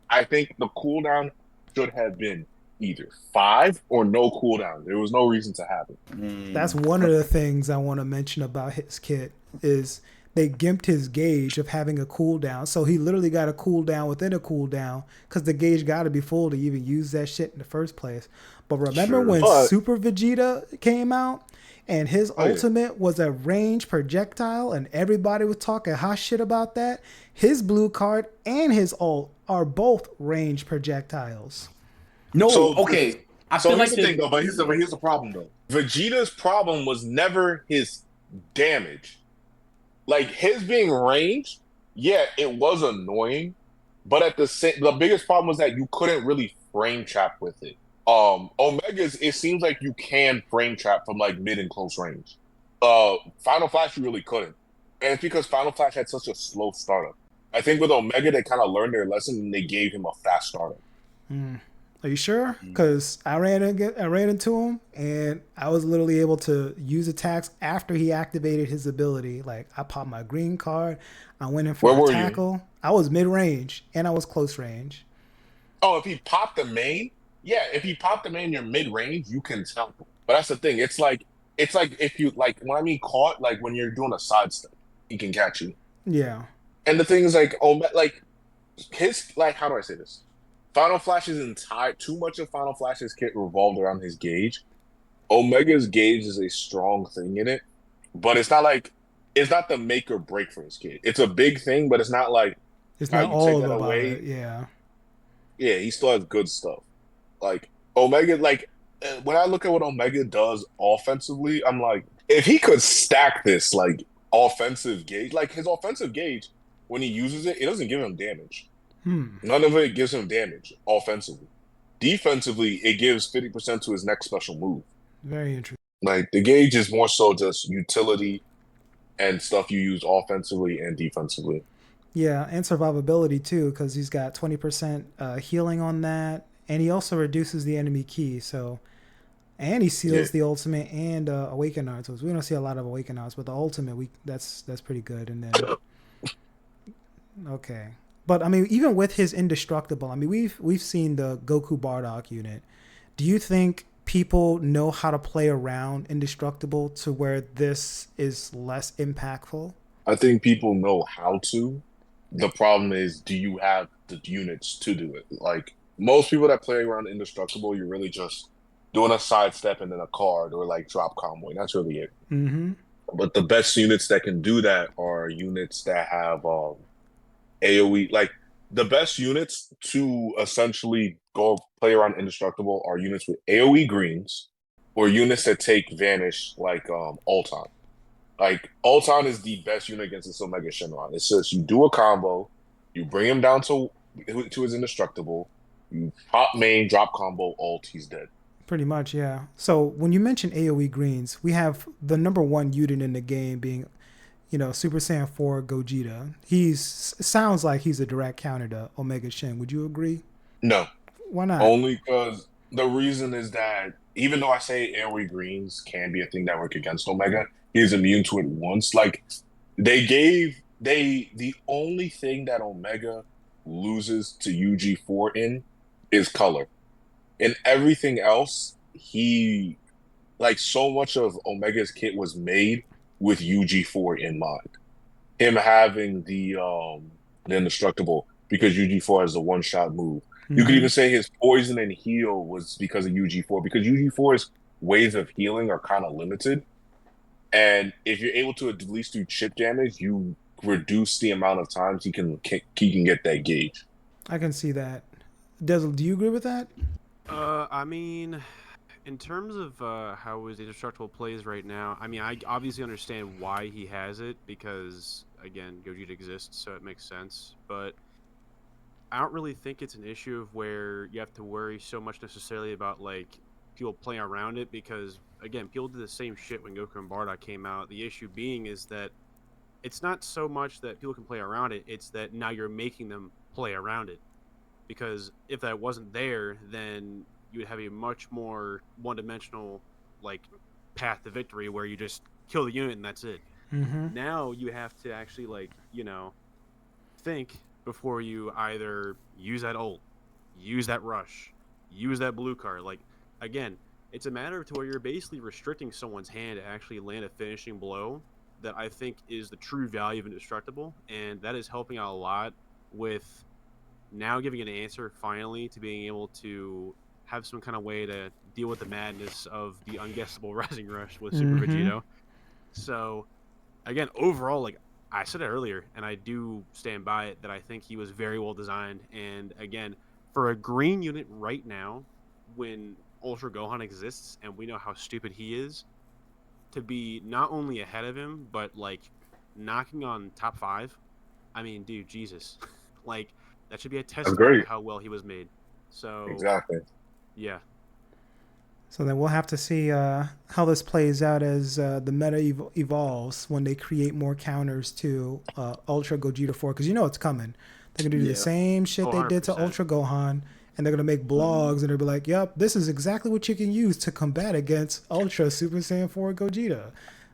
I think the cooldown should have been either 5 or no cooldown. There was no reason to have it. That's one of the things I want to mention about his kit is they gimped his gauge of having a cooldown. So he literally got a cooldown within a cooldown because the gauge got to be full to even use that shit in the first place. But remember True. when But Super Vegeta came out and his Oh, yeah. ultimate was a range projectile and everybody was talking hot shit about that? His blue card and his ult are both range projectiles. No, So okay. I So feel here's like the thing, though. But here's the problem, though. Vegeta's problem was never his damage. Like his being ranged, yeah, it was annoying, but at the biggest problem was that you couldn't really frame trap with it. Omega's, it seems like you can frame trap from like mid and close range. Final Flash you really couldn't, and it's because Final Flash had such a slow startup. I think with Omega they kind of learned their lesson and they gave him a fast startup. Are you sure? Because I ran into him and I was literally able to use attacks after he activated his ability. Like I popped my green card, I went in Where for a were you? tackle. I was mid range and I was close range. Oh, if he popped the main, yeah, if he popped the main, you're mid range, you can tell. But that's the thing. It's like if you like when I mean caught, like when you're doing a sidestep, he can catch you. Yeah. And the thing is like like his like how do I say this? Final Flash's entire too much of Final Flash's kit revolved around his gauge. Omega's gauge is a strong thing in it, but it's not the make or break for his kit. It's a big thing, but it's not like It's how not you take all that about away. it. Yeah. Yeah, he still has good stuff. Like Omega, like when I look at what Omega does offensively, I'm like, if he could stack this like offensive gauge, like his offensive gauge, when he uses it, it doesn't give him damage. None of it gives him damage offensively. Defensively, it gives 50% to his next special move. Very interesting. Like the gauge is more so just utility and stuff you use offensively and defensively. Yeah, and survivability too, because he's got 20% healing on that, and he also reduces the enemy key. So, and he seals the ultimate and awaken arts. We don't see a lot of awaken arts, but the ultimate that's pretty good. And then okay, but I mean, even with his indestructible, I mean, we've seen the Goku Bardock unit. Do you think people know how to play around indestructible to where this is less impactful? I think people know how to. The problem is, do you have the units to do it? Like most people that play around indestructible, you're really just doing a sidestep and then a card or like drop combo. And that's really it. Mm-hmm. But the best units that can do that are units that have AoE. Like the best units to essentially go play around indestructible are units with AoE greens or units that take vanish like Ulton. Like Ulton is the best unit against this Omega Shenron. It's just you do a combo, you bring him down to his indestructible, you pop main, drop combo, ult, he's dead. Pretty much, yeah. So when you mention AoE greens, we have the number one unit in the game being, Super Saiyan 4 Gogeta. Sounds like he's a direct counter to Omega Shen. Would you agree? No. Why not? Only because the reason is that even though I say AoE greens can be a thing that work against Omega, he's immune to it once. Like the only thing that Omega loses to UG4 in is color. And everything else, he like so much of Omega's kit was made with UG4 in mind. Him having the indestructible because UG4 has the one shot move. You could Hmm. even say his poison and heal was because of UG4 because UG4's ways of healing are kind of limited. And if you're able to at least do chip damage, you reduce the amount of times he can get that gauge. I can see that. Dezel, do you agree with that? I mean, in terms of how his indestructible plays right now, I mean, I obviously understand why he has it because, again, Gogeta exists, so it makes sense. But I don't really think it's an issue of where you have to worry so much necessarily about like people playing around it because, again, people did the same shit when Goku and Bardock came out. The issue being is that it's not so much that people can play around it; it's that now you're making them play around it. Because if that wasn't there, then you would have a much more one-dimensional like path to victory where you just kill the unit and that's it. Mm-hmm. Now you have to actually like think before you either use that ult, use that rush, use that blue card. Like again, it's a matter to where you're basically restricting someone's hand to actually land a finishing blow that I think is the true value of indestructible, and that is helping out a lot with now giving an answer finally to being able to have some kind of way to deal with the madness of the unguessable Rising Rush with Super Mm-hmm. Vegito. So again, overall, like I said it earlier, and I do stand by it that I think he was very well designed. And again, for a green unit right now, when Ultra Gohan exists and we know how stupid he is, to be not only ahead of him but like knocking on top 5. I mean, dude, Jesus, like that should be a That's testament to great. how well he was made. So Exactly. yeah, So then we'll have to see how this plays out as the meta evolves when they create more counters to Ultra Gogeta 4, because you know it's coming. They're gonna do the Yeah. same shit they did to 100%. Ultra Gohan, and they're gonna make Mhm. blogs and they'll be like, "Yep, this is exactly what you can use to combat against Ultra Super Saiyan 4 Gogeta."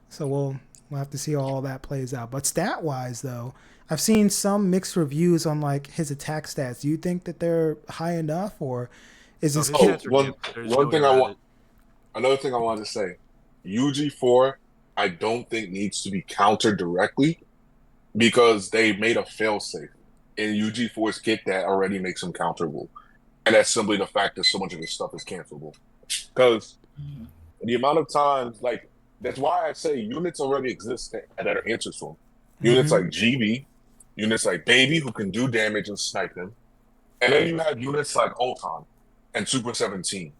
So we'll have to see how all that plays out. But stat wise, though, I've seen some mixed reviews on like his attack stats. Do you think that they're high enough, or is Oh, this his kid? Oh, stats are one gimped. There's one no way thing I around want it. another thing I wanted to say, UG4 I don't think needs to be countered directly because they made a failsafe in UG4's kit that already makes him counterable. And that's simply the fact that so much of his stuff is cancelable. Because the amount of times, like, that's why I say units already exist that are answers to him. Units Mm-hmm. like GB, units like Baby, who can do damage and snipe him. And then you have units like Ulton and Super 17.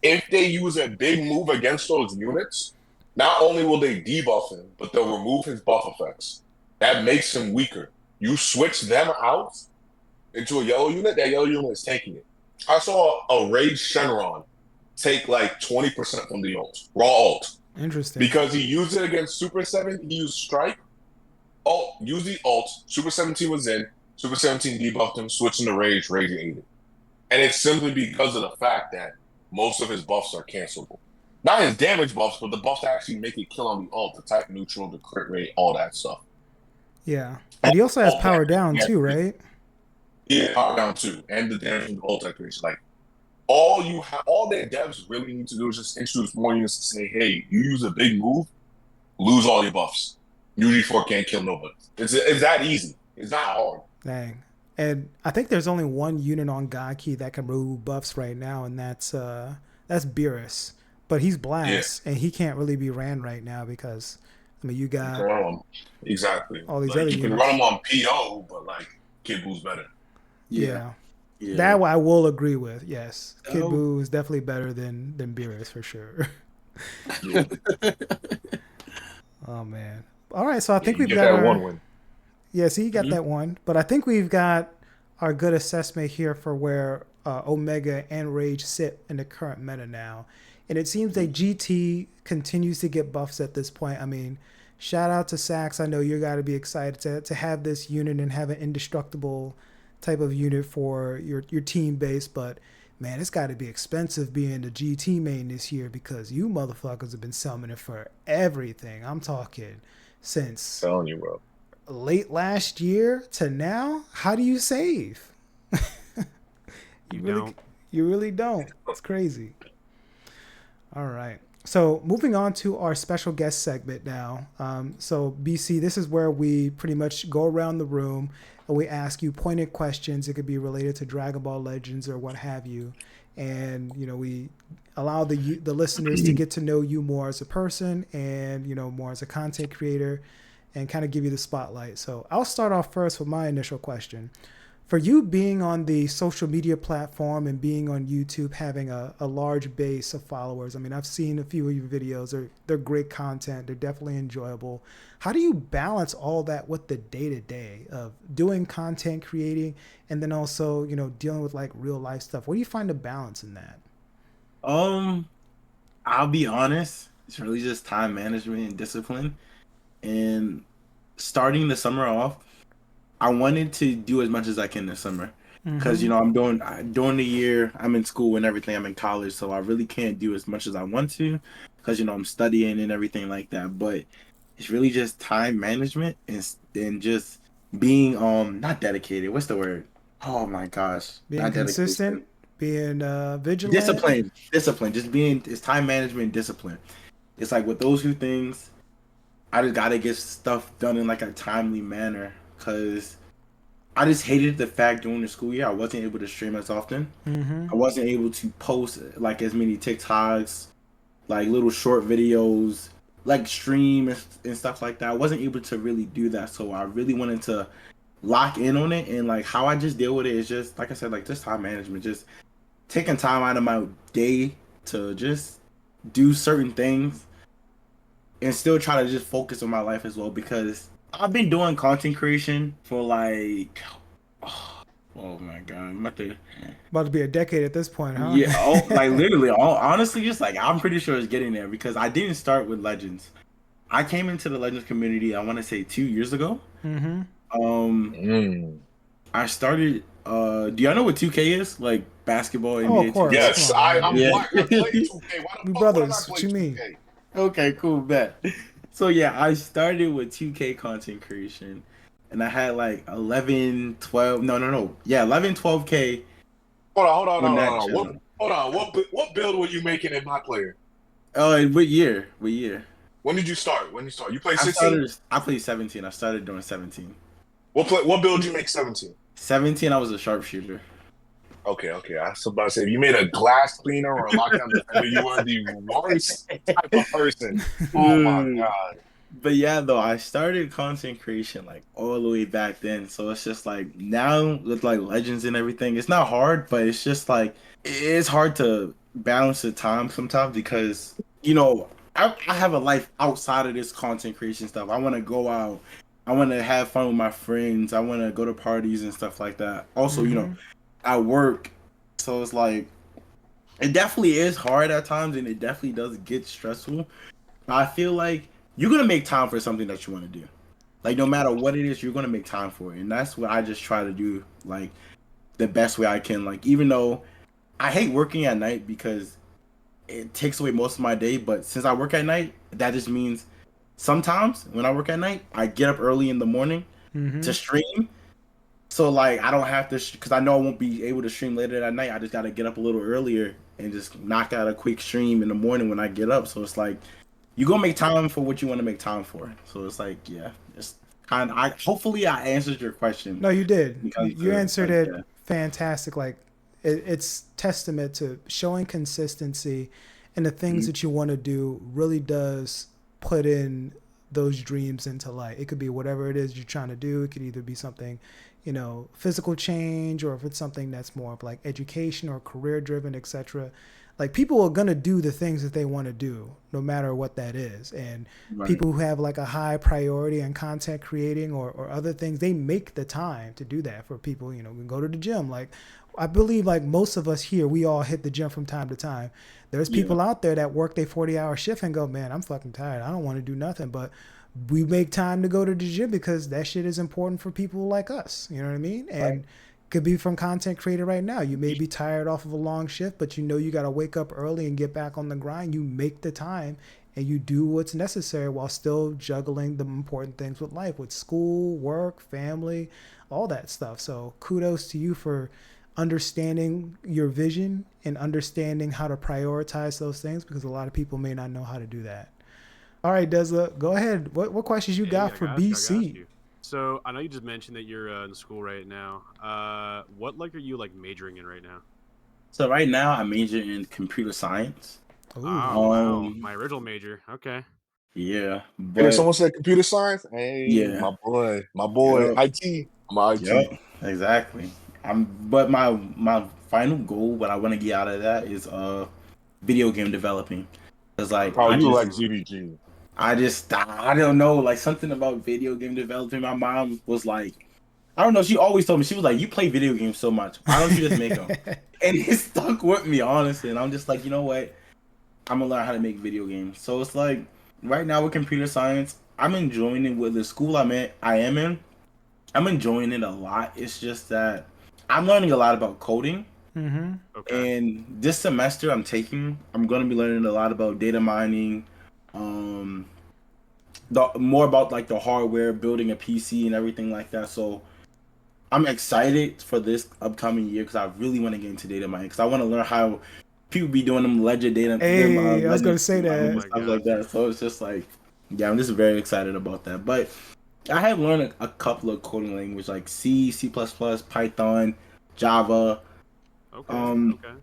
If they use a big move against those units, not only will they debuff him, but they'll remove his buff effects. That makes him weaker. You switch them out into a yellow unit, that yellow unit is taking it. I saw a Rage Shenron take like 20% from the ult, raw ult. Interesting. Because he used it against Super 7, he used Strike, ult, used the ult, Super 17 was in, Super 17 debuffed him, switching to Rage, Rage ate it. And it's simply because of the fact that most of his buffs are cancelable. Not his damage buffs, but the buffs that actually make it kill on the ult, the type neutral, the crit rate, all that stuff. Yeah, but he also has Ult power down damage, too, right? yeah, power down too, and the damage from the ult activation. Like all that devs really need to do is just introduce more units to say, hey, you use a big move, lose all your buffs. UG4 can't kill nobody. It's that easy. It's not hard. Dang. And I think there's only one unit on Gaki that can remove buffs right now, and that's Beerus. But he's Yeah, Blast, and he can't really be ran right now because I mean you you can got run them. Exactly. all these other Like you can run units. them on PO, but like Kid Boo's better. Yeah. Yeah. Yeah. That I will agree with. Yes. Kid Oh. Buu is definitely better than Beerus for sure. Yeah, Oh man. All right, so I think you we've get got that our one win. yeah, so you got Mhm. that one. But I think we've got our good assessment here for where Omega and Rage sit in the current meta now. And it seems that GT continues to get buffs at this point. I mean, shout out to Sax. I know you got to be excited to have this unit and have an indestructible type of unit for your team base. But man, it's got to be expensive being the GT main this year because you motherfuckers have been summoning for everything. I'm talking since Telling you, bro. late last year to now. How do you save? You really, don't. you really don't. It's crazy. All right. So moving on to our special guest segment now. So BC, this is where we pretty much go around the room and we ask you pointed questions. It could be related to Dragon Ball Legends or what have you, and we allow the listeners to get to know you more as a person and more as a content creator, and kind of give you the spotlight. So I'll start off first with my initial question. For you being on the social media platform and being on YouTube, having a large base of followers, I mean, I've seen a few of your videos. They're great content. They're definitely enjoyable. How do you balance all that with the day-to-day of doing content creating and then also, dealing with like real life stuff? Where do you find the balance in that? I'll be honest. It's really just time management and discipline. And starting the summer off, I wanted to do as much as I can this summer because I'm during the year I'm in school and everything. I'm in college, so I really can't do as much as I want to because I'm studying and everything like that. But it's really just time management and just being not dedicated. What's the word? Oh my gosh, Being not consistent, being vigilant, discipline. Just being it's time management, and discipline. It's like with those two things, I just gotta get stuff done in like a timely manner. Because I just hated the fact during the school year I wasn't able to stream as often. I wasn't able to post like as many TikToks, like little short videos, like stream and stuff like that. I wasn't able to really do that. So I really wanted to lock in on it. And like how I just deal with it is just, like I said, like just time management. Just taking time out of my day to just do certain things and still try to just focus on my life as well, because I've been doing content creation for like, oh my god, I'm about to be a decade at this point, huh? yeah, like literally, honestly, just like I'm pretty sure it's getting there because I didn't start with Legends. I came into the Legends community, I want to say 2 years ago. I started. Do y'all know what 2K is? Like basketball, Oh, NBA of course. 2K. Yes, I'm Yeah. black. I play 2K. Why We the fuck brothers. wouldn't I What play you mean? 2K? Okay, cool, bet. So yeah, I started with 2K content creation, and I had like 11, 12. No. Yeah, 11, 12K Hold on on. that channel. Hold on. What build were you making in my player? Oh, and what year? What year? When did you start? You played 16? I played 17. I started doing 17. What build you make 17? 17, I was a sharpshooter. Okay. I was about to say, if you made a glass cleaner or a lockdown defender, you are the worst type of person. Oh my god. But yeah, though, I started content creation like all the way back then. So it's just like now with like Legends and everything, it's not hard, but it's just like it's hard to balance the time sometimes because I have a life outside of this content creation stuff. I want to go out. I want to have fun with my friends. I want to go to parties and stuff like that. Also, I work. So it's like, it definitely is hard at times and it definitely does get stressful. But I feel like you're going to make time for something that you want to do. Like, no matter what it is, you're going to make time for it. And that's what I just try to do, like, the best way I can. Like, even though I hate working at night because it takes away most of my day, but since I work at night, that just means sometimes when I work at night, I get up early in the morning to stream. So like I don't have to because I know I won't be able to stream later that night. I just got to get up a little earlier and just knock out a quick stream in the morning when I get up. So it's like you gonna make time for what you want to make time for. So it's like it's kind of. Hopefully I answered your question. No, you did. You answered it yeah. fantastic. Like it's testament to showing consistency, and the things that you want to do really does put in those dreams into light. It could be whatever it is you're trying to do. It could either be something, physical change, or if it's something that's more of like education or career driven, etc. Like people are going to do the things that they want to do no matter what that is. And people who have like a high priority in content creating or other things, they make the time to do that. For people, we go to the gym. Like I believe like most of us here, we all hit the gym from time to time. There's people out there that work their 40-hour shift and go, man, I'm fucking tired. I don't want to do nothing. But we make time to go to the gym because that shit is important for people like us. You know what I mean? And Could be from content creator right now. You may be tired off of a long shift, but you know you got to wake up early and get back on the grind. You make the time and you do what's necessary while still juggling the important things with life, with school, work, family, all that stuff. So kudos to you for understanding your vision and understanding how to prioritize those things, because a lot of people may not know how to do that. All right, Desla, go ahead. What questions you Hey, got I for got you. I got BC? you. So I know you just mentioned that you're in school right now. What like are you like majoring in right now? So right now I major in computer science. Ooh. Oh wow, Um, my original major. Okay. yeah, Hey, but someone said computer science. Hey, yeah, my boy, yep, IT. I'm yep, IT. exactly. But my final goal, what I want to get out of that is video game developing. Cause like Oh, I you just like ZDG? I don't know, like something about video game developing. My mom was like, I don't know. She always told me, she was like, "You play video games so much. Why don't you just make them?" And it stuck with me, honestly. And I'm just like, you know what? I'm gonna learn how to make video games. So it's like right now with computer science, I'm enjoying it with the school I am in. I'm enjoying it a lot. It's just that I'm learning a lot about coding. Mm-hmm. Okay. And this semester I'm gonna be learning a lot about data mining, um, the more about like the hardware, building a PC and everything like that. So I'm excited for this upcoming year because I really want to get into data mining because I want to learn how people be doing them ledger data, them Hey, I was ledger gonna say Oh mining and that. my stuff like gosh. that. So it's just like, yeah, I'm just very excited about that. But I have learned a couple of coding languages like C, C++, Python, Java. Okay. Um, Okay.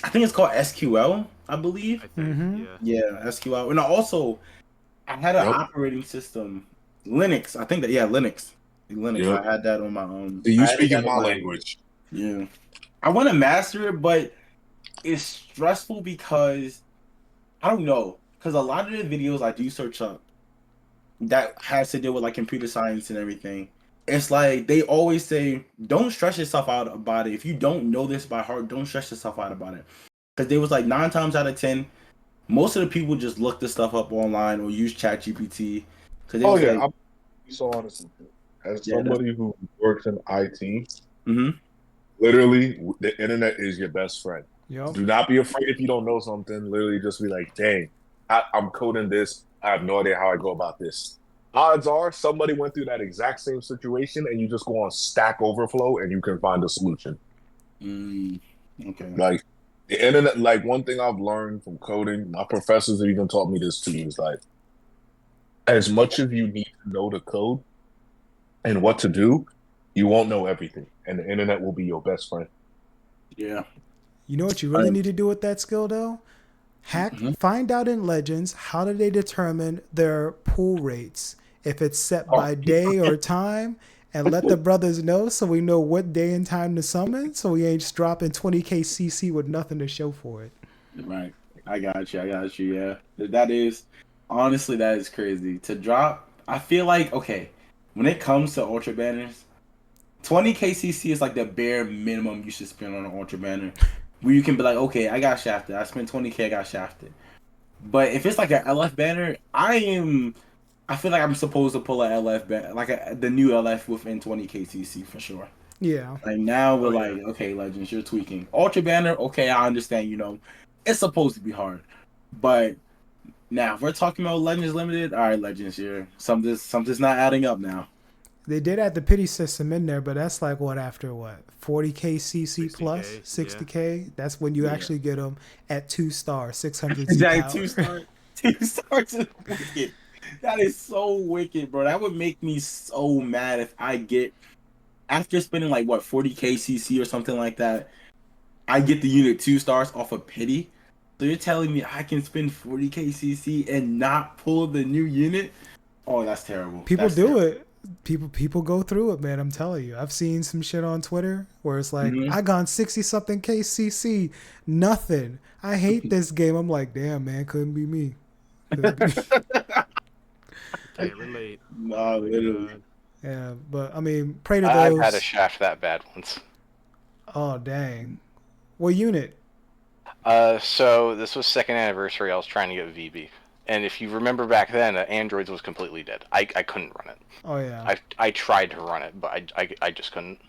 I think it's called SQL, I believe. I think. Mm-hmm. Yeah. Yeah, SQL. And I had an Yep. operating system, Linux. I think that, yeah, Linux. Linux. Yep. I had that on my So you I added speaking that on my my language? yeah. I want to master it, but it's stressful because I don't know. Because a lot of the videos I do search up that has to deal with like computer science and everything, it's like they always say, don't stress yourself out about it. If you don't know this by heart, don't stress yourself out about it. Because they was like 9 times out of 10, most of the people just look this stuff up online or use Chat GPT. Because they Oh was yeah, like, I'm so honest with you. As yeah, that's somebody who works in IT, mm-hmm. literally the internet is your best friend. Yep. Do not be afraid if you don't know something. Literally, just be like, "Dang, I'm coding this. I have no idea how I go about this." Odds are somebody went through that exact same situation, and you just go on Stack Overflow and you can find a solution. Okay. Like the internet, like one thing I've learned from coding, my professors have even taught me this too, is like as much as you need to know the code and what to do, you won't know everything. And the internet will be your best friend. Yeah. You know what you I, really need to do with that skill though? mhm. Find out in Legends how do they determine their pull rates, if it's set Oh, by day or time, and let the brothers know so we know what day and time to summon, so we ain't just dropping 20k CC with nothing to show for it. Right. I got you. I got you. Yeah. That is honestly that is crazy to drop. I feel like okay, when it comes to ultra banners, 20 KCC is like the bare minimum you should spend on an ultra banner, where you can be like, okay, I got shafted. I spent 20k. I got shafted. But if it's like an LF banner, I feel like I'm supposed to pull a LF banner, like the new LF within 20 KCC for sure. Yeah. Like now we're Oh like, yeah. okay, Legends, you're tweaking. Ultra banner, okay, I understand. It's supposed to be hard, but now if we're talking about Legends Limited, all right, Legends, you're something's not adding up now. They did add the pity system in there, but that's like what after what 40k CC plus 60K. Yeah. 60k. That's when you Yeah, actually get them at 2 star 600 Z exactly. power. Two stars is wicked. That is so wicked, bro. That would make me so mad if I get after spending like what 40k CC or something like that. I get the unit 2 stars off of pity. So you're telling me I can spend 40k CC and not pull the new unit? Oh, that's terrible. People That's do terrible. it. People go through it, man. I'm telling you. I've seen some shit on Twitter where it's like, Hmm. I gone 60 something KCC, nothing. I hate this game. I'm like, damn, man, couldn't be me. Couldn't be. Can't relate. No, Oh my literally. god. Yeah, but I mean, pray to I've had a those. shaft that bad once. Oh dang, what unit? So this was second anniversary. I was trying to get VB, and if you remember back then, Androids was completely dead. I couldn't run it. Oh yeah, I tried to run it, but I just couldn't.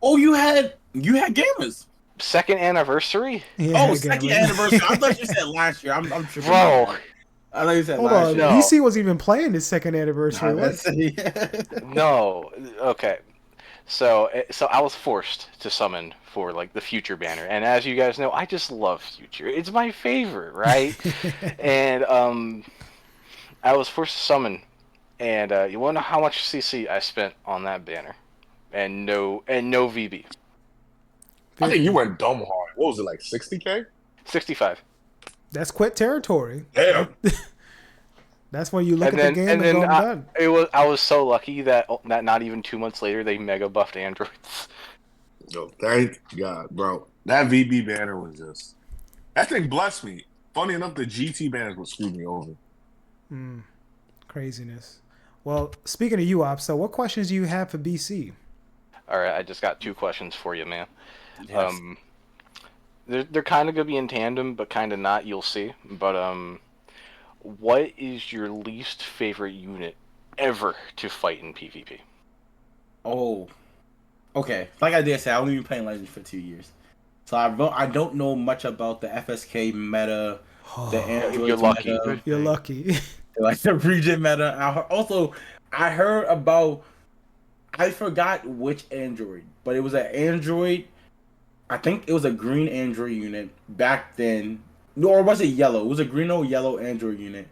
Oh, you had gamers. Second anniversary, Yeah, Oh, second gamers. anniversary. I thought you said last year. I'm tripping. My bro. bad. I thought you said Hold last on, year. No. BC wasn't even playing his second anniversary. Nah, What? that's No. Okay. So I was forced to summon for like the future banner, and as you guys know, I just love future. It's my favorite, right? And I was forced to summon, and you want to know how much CC I spent on that banner, and no VB. I think you went dumb hard. What was it, like 60K? 65. That's quit territory. Damn. That's when you look And at then the game and go, I'm done. I was so lucky that not even 2 months later they mega buffed androids. Yo, thank God, bro. That VB banner was just that thing blessed me. Funny enough, the GT banners would screw me over. Craziness. Well, speaking of you, Op, so what questions do you have for BC? All right, I just got 2 questions for you, man. Yes. They're kind of gonna be in tandem, but kind of not. You'll see. But what is your least favorite unit ever to fight in PvP? Oh, okay. Like I did say, I've only been playing Legends for 2 years, so I don't know much about the FSK meta, the Android You're lucky. meta, You're lucky. like the region meta. I heard about. I forgot which Android, but it was an Android. I think it was a green Android unit back then. No, or was it yellow? It was a green or yellow Android unit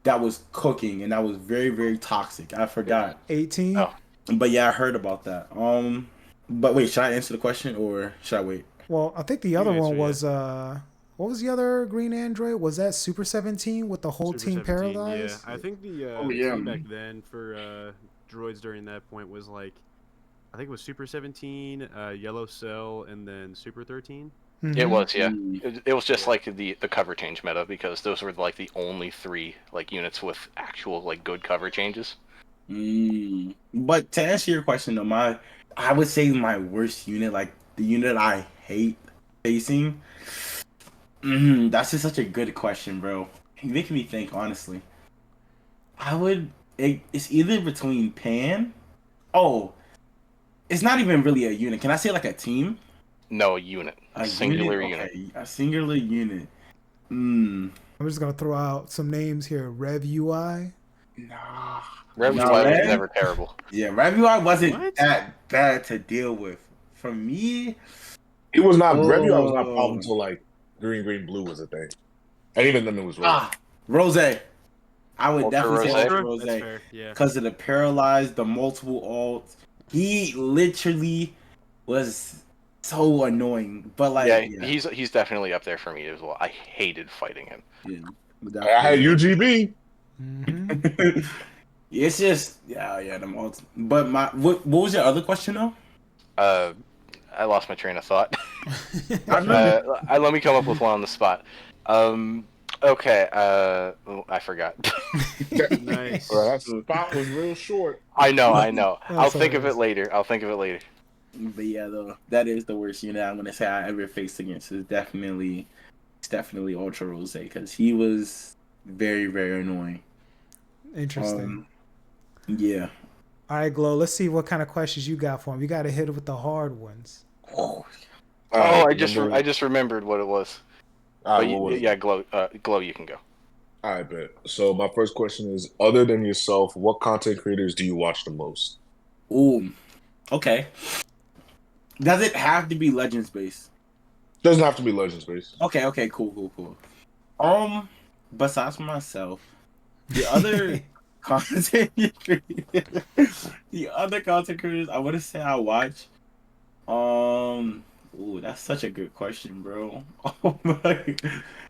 that was cooking and that was very, very toxic. I forgot. 18? Oh. But yeah, I heard about that. But wait, should I answer the question or should I wait? Well, I think the other can one answer, was, what was the other green android? Was that Super 17 with the whole Super team 17, paralyzed? Yeah, I think the Oh, yeah. team back then for droids during that point was like, I think it was Super 17, Yellow Cell, and then Super 13. Mhm. It was, yeah. Mm. It was just like the cover change meta because those were like the only 3 like units with actual like good cover changes. But to answer your question though, I would say my worst unit, like the unit I hate facing. That's just such a good question, bro. You're making me think, honestly. It's either between Pan. Oh, it's not even really a unit. Can I say like a team? No, a unit. A Singular unit? unit. Okay, a singular unit. I'm just going to throw out some names here. Rev UI. Nah. Rev No, UI was man. never terrible. Yeah, Revui wasn't What? that bad to deal with. For me, It was not Review. I was not Oh. problem until like green, blue was a thing, and even then it was red. Rose. I would Ultra definitely say Rose? Ultra That's Rose fair. Yeah. because of the paralyzed, the multiple ults. He literally was so annoying. But like, Yeah, he's definitely up there for me as well. I hated fighting him. yeah. I had UGB. Mm-hmm. It's just the ults. But what was your other question though? I lost my train of thought. I Let me come up with one on the spot. Okay. I forgot. Nice. Bro, that spot was real short. I know. That's I'll think of it hilarious. later. But yeah, though, that is the worst unit I'm gonna say I ever faced against. It's definitely Ultra Rose because he was very, very annoying. Interesting. Yeah. All right, Glow, let's see what kind of questions you got for him. You got to hit it with the hard ones. Oh, I just remembered what it was. All But right, what was it? yeah, glow. You can go. All right, bet. So my first question is: other than yourself, what content creators do you watch the most? ooh. Okay. Does it have to be Legends based? Doesn't have to be Legends based. Okay, cool. Besides myself, the other content the other content creators I want to say I watch. Ooh, that's such a good question, bro. Oh my,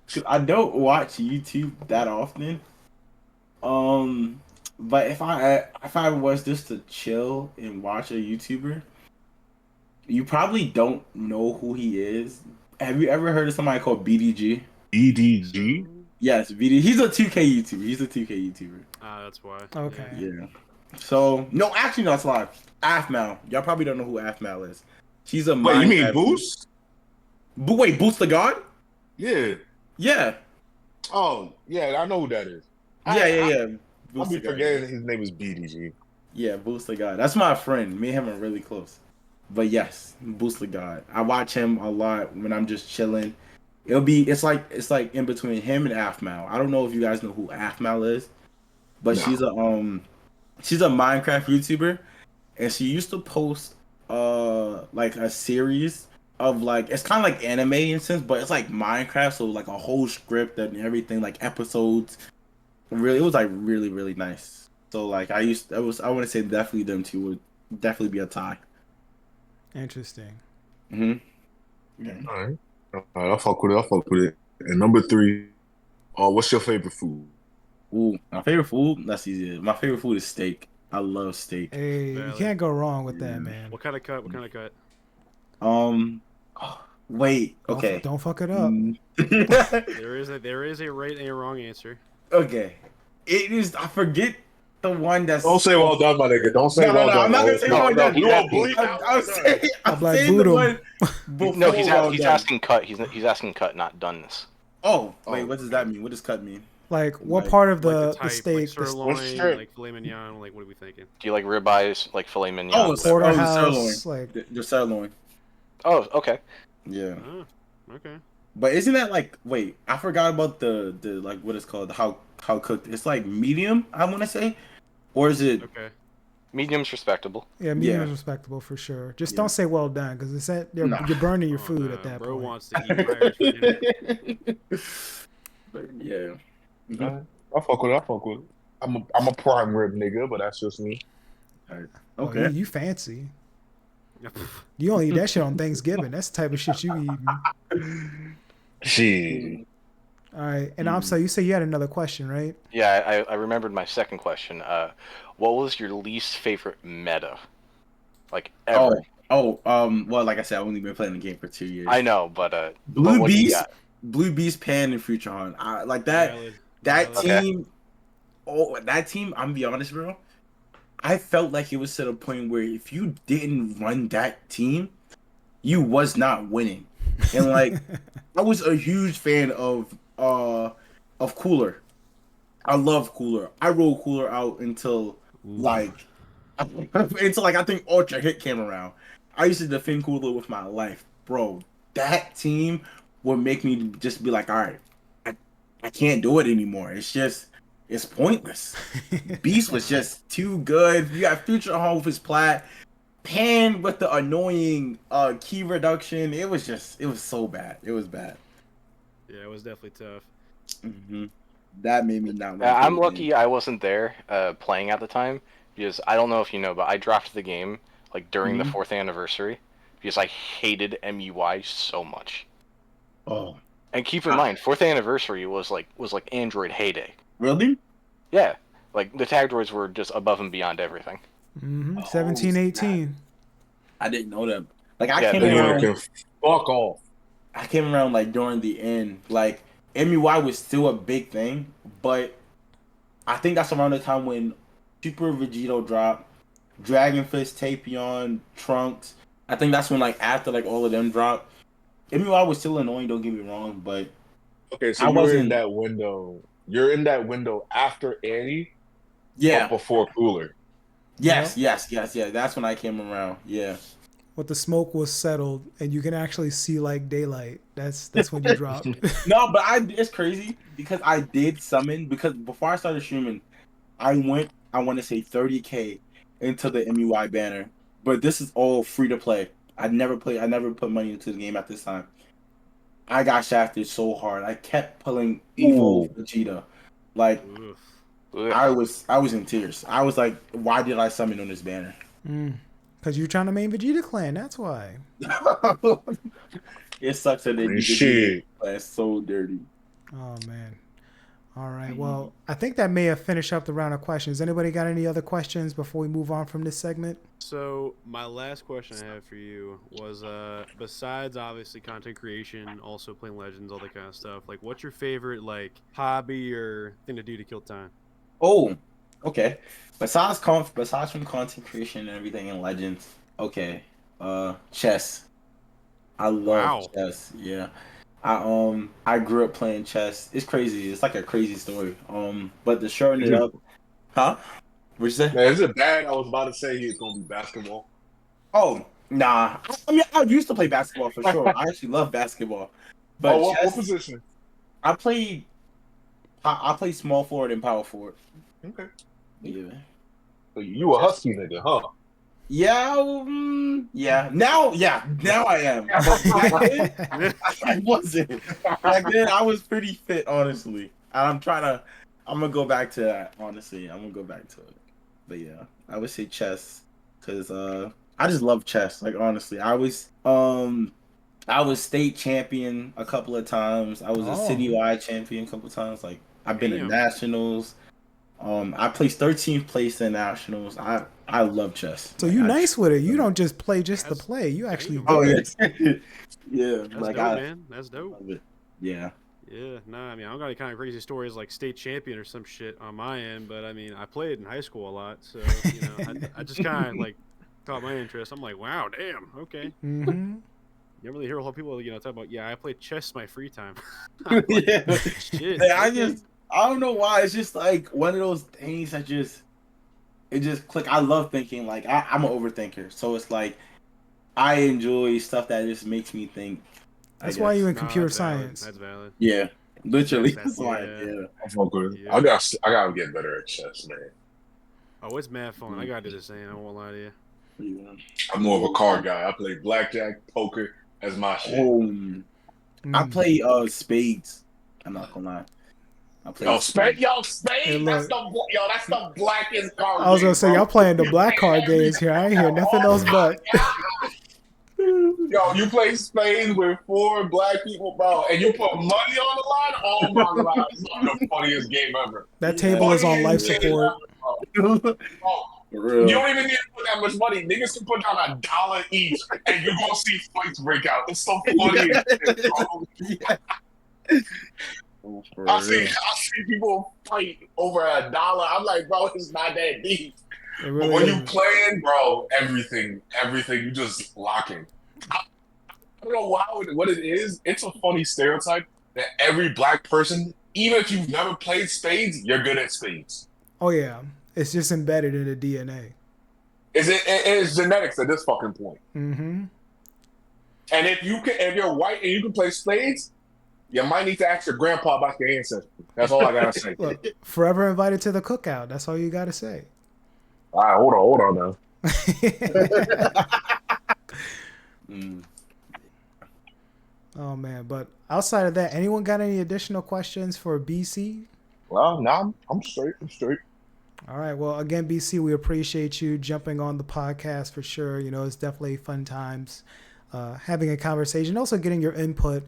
'cause I don't watch YouTube that often. But if I was just to chill and watch a YouTuber, you probably don't know who he is. Have you ever heard of somebody called BDG? EDG. Yes, BDG. He's a 2K YouTuber. That's why. Okay. Yeah. So no, actually no, it's live. Afmal. Y'all probably don't know who Afmal is. She's a Wait, you mean Minecraft- Boost? Wait, Boost the God? Yeah. Yeah. Oh, yeah. I know who that is. Yeah. I'll Boost be the God. forgetting his name is BDG. Yeah, Boost the God. That's my friend. Me and him are really close. But yes, Booster God. I watch him a lot when I'm just chilling. It's like in between him and Afmal. I don't know if you guys know who Afmal is, but No. she's a Minecraft YouTuber, and she used to post like a series of like it's kind of like anime in a sense, but it's like Minecraft, so like a whole script and everything, like episodes. Really, it was like really nice. So like I want to say definitely them two would definitely be a tie. Interesting. Hmm. Yeah. All right. All right, I'll fuck with it. I'll fuck with it. And number three, what's your favorite food? Ooh, my favorite food. That's easy. My favorite food is steak. I love steak. Hey, you Valid. can't go wrong with that, Yeah. man. What kind of cut? What kind of cut? Um. Wait. Okay. Don't fuck it up. Mm. There is a right and a wrong answer. Okay. It is. I forget the one that's. Don't say well done, my nigga. Don't say No, well done. I'm not gonna say well done. We will bleep out I'm well done. saying, I'm like, saying the boot 'em. one before No, he's well done. asking cut. He's asking cut, not doneness. Oh, wait. What does that mean? What does cut mean? Like, what Like- part of Like the type, steak? like the sirloin, like filet mignon. Like what are we thinking? Do you like ribeyes, like filet mignon? Oh, it's porterhouse, sirloin. like The sirloin. Oh, okay. Yeah. Oh, okay. But isn't that like? Wait, I forgot about the like what it's called. How cooked? It's like medium. I want to say, or is it? Okay. Medium's respectable. yeah, medium Yeah. is respectable for sure. Just Yeah. don't say well done because it's that you're Nah. burning your Oh, food no, at that bro point. wants to eat Irish for dinner. But yeah. Mhm. All right. I'll fuck with it. I'll fuck with it. I'm a prime rib nigga, but that's just me. Oh, Okay. you fancy. You only eat that shit on Thanksgiving. That's the type of shit you eat. Shit. All right, and I'm so you say you had another question, right? Yeah, I remembered my second question. What was your least favorite meta? Like ever? Well, like I said, I've only been playing the game for 2 years. I know, but Blue what do you Beast, got? Blue Beast, Pan, and Future Hunt. I like that. Valid. That Valid. Okay. team. Oh, that team. I'm gonna be honest, bro. I felt like it was to the point where if you didn't run that team, you was not winning. And like, I was a huge fan of Cooler. I love Cooler. I rolled Cooler out until like I think Ultra Hit came around. I used to defend Cooler with my life, bro. That team would make me just be like, all right, I can't do it anymore. It's pointless. Beast was just too good. You got Future Home with his plat. Pan with the annoying key reduction. It was so bad. It was bad. Yeah, it was definitely tough. Hmm. That made me not. I'm lucky I wasn't there playing at the time because I don't know if you know, but I dropped the game like during the 4th anniversary because I hated MUI so much. Oh, And keep in mind, 4th anniversary was like Android heyday. really? Yeah, like the tag droids were just above and beyond everything. Mm-hmm. Oh, 17, 18. I didn't know that. Like I Yeah, came they were- around. Nigga can fuck off. I came around like during the end. Like MUI was still a big thing, but I think that's around the time when Super Vegito dropped, Dragon Fist, Tapion, Trunks. I think that's when like after like all of them dropped. MUI was still annoying. Don't get me wrong, but Okay, so I you're in wasn't- that window. You're in that window after Annie, yeah, but before Cooler. yes. That's when I came around. Yeah. When the smoke was settled and you can actually see like daylight. That's when you dropped. No, but it's crazy because I did summon because before I started streaming, I want to say 30K into the MUI banner. But this is all free to play. I never put money into the game at this time. I got shafted so hard. I kept pulling Evo Vegeta. Like Oof. Ugh. I was in tears. I was like, why did I summon on this banner? Because you're trying to main Vegeta clan. That's why. It sucks that they did Shit. That's so dirty. Oh man. All right. Well, I think that may have finished up the round of questions. Anybody got any other questions before we move on from this segment? So my last question I have for you was, besides obviously content creation, also playing Legends, all that kind of stuff. Like, what's your favorite like hobby or thing to do to kill time? Oh, okay. Besides from content creation and everything in Legends, okay. Chess. I love Wow. chess. Yeah. I grew up playing chess. It's crazy. It's like a crazy story. But to shorten it up, huh? What'd you say? Man, is it bad? I was about to say it's gonna be basketball. Oh, Nah, I mean I used to play basketball for sure. I actually love basketball, but what chess. position? I played. I played small forward and power forward. Okay. Yeah. So you a husky nigga, huh? Yeah, now I am. But back then, I wasn't. Back then, I was pretty fit, honestly. I'm gonna go back to that, honestly. I'm gonna go back to it. But yeah, I would say chess, because I just love chess. Like, honestly, I was state champion a couple of times. I was a citywide champion a couple of times. Like, I've been to Damn. nationals. I placed 13th place in nationals. I love chess. So Like, you nice with it. You don't just play just to That's- play. You actually. Oh good. yeah, yeah. That's Like dope, I man. That's dope. love it. Yeah. Yeah, no, I mean, I don't got any kind of crazy stories like state champion or some shit on my end, but I mean, I played in high school a lot, so you know, I just kind of like caught my interest. I'm like, wow, damn, okay. Mm-hmm. You don't really hear a lot of people, you know, talk about, yeah, I play chess in my free time. Yeah. Shit. Like, Okay. I don't know why. It's just like one of those things that it just click. I love thinking. Like I'm an overthinker, so it's like I enjoy stuff that just makes me think. That's why you in No, computer that's valid. science. That's valid. Yeah, literally. That's- That's why. yeah. Yeah. I'm fucking good. Yeah. I gotta get better at chess, man. Oh, it's mad fun. I gotta do the same. I won't lie to you. Yeah. I'm more of a card guy. I play blackjack, poker as my shit. I play spades. I'm not gonna lie. I play Spade. Hey, That's look. that's the blackest card. I was gonna game, say bro. y'all playing the black card games here. I ain't hear nothing else but. Yo, you play spades with 4 black people, bro, and you put money on the line. Oh my god, it's like the funniest game ever. That table is on life Funniest game support. ever, bro. For real. You don't even need to put that much money. Niggas can put down $1 each, and you're gonna see fights break out. It's so funny. Bro. Yeah. Oh, for I see real. people fight over $1. I'm like, bro, it's not that deep. It But really when you is. playing, bro, everything, you just locking. I don't know what it is. It's a funny stereotype that every black person, even if you've never played spades, you're good at spades. Oh yeah, it's just embedded in the DNA. It's genetics at this fucking point. Mm-hmm. And if you're white and you can play spades, you might need to ask your grandpa about your ancestry. That's all I gotta say. Look, forever invited to the cookout. That's all you gotta say. All right, hold on now. Oh man, but outside of that, anyone got any additional questions for BC? Well, now I'm straight. All right. Well, again, BC, we appreciate you jumping on the podcast for sure. You know, it's definitely fun times having a conversation, also getting your input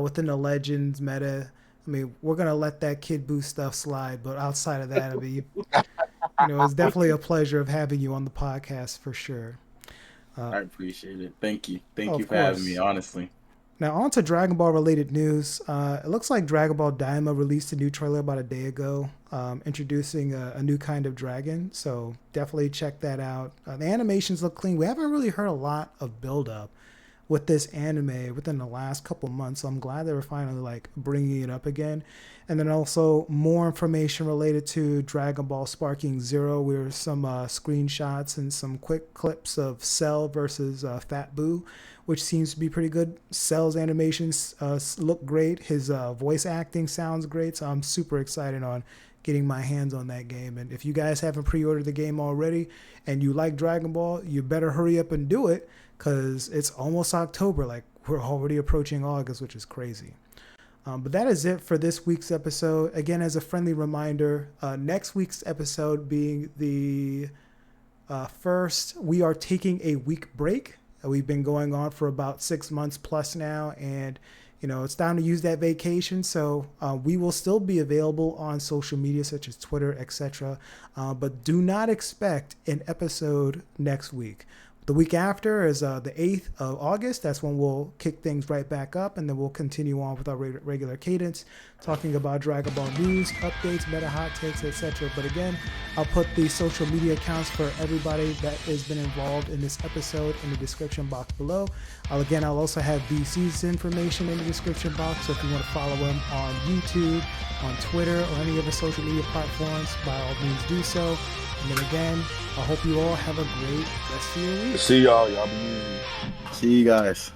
within the Legends meta. I mean, we're going to let that Kid Buu stuff slide, but outside of that, I mean, you know, it's definitely a pleasure of having you on the podcast for sure. I appreciate it. Thank you. Thank Of you for having course. me, honestly. Now, on to Dragon Ball related news. It looks like Dragon Ball Daima released a new trailer about a day ago, introducing a new kind of dragon. So definitely check that out. The animations look clean. We haven't really heard a lot of build-up with this anime within the last couple months. So I'm glad they were finally like bringing it up again. And then also more information related to Dragon Ball Sparking Zero. Where some screenshots and some quick clips of Cell versus Fat Buu, which seems to be pretty good. Cell's animations look great. His voice acting sounds great. So I'm super excited on getting my hands on that game. And if you guys haven't pre-ordered the game already and you like Dragon Ball, you better hurry up and do it, because it's almost October. Like, we're already approaching August, which is crazy. But that is it for this week's episode. Again, as a friendly reminder, next week's episode being the first, we are taking a week break. We've been going on for about 6 months plus now, and you know, it's time to use that vacation. So we will still be available on social media such as Twitter, etc. But do not expect an episode next week. The week after is the 8th of August. That's when we'll kick things right back up, and then we'll continue on with our regular cadence, talking about Dragon Ball news, updates, meta hot takes, etc. But again, I'll put the social media accounts for everybody that has been involved in this episode in the description box below. I'll also have BC's information in the description box, so if you want to follow him on YouTube, on Twitter, or any of the social media platforms, by all means do so. And then again, I hope you all have a great rest of your week. See y'all. Y'all be easy. See you guys.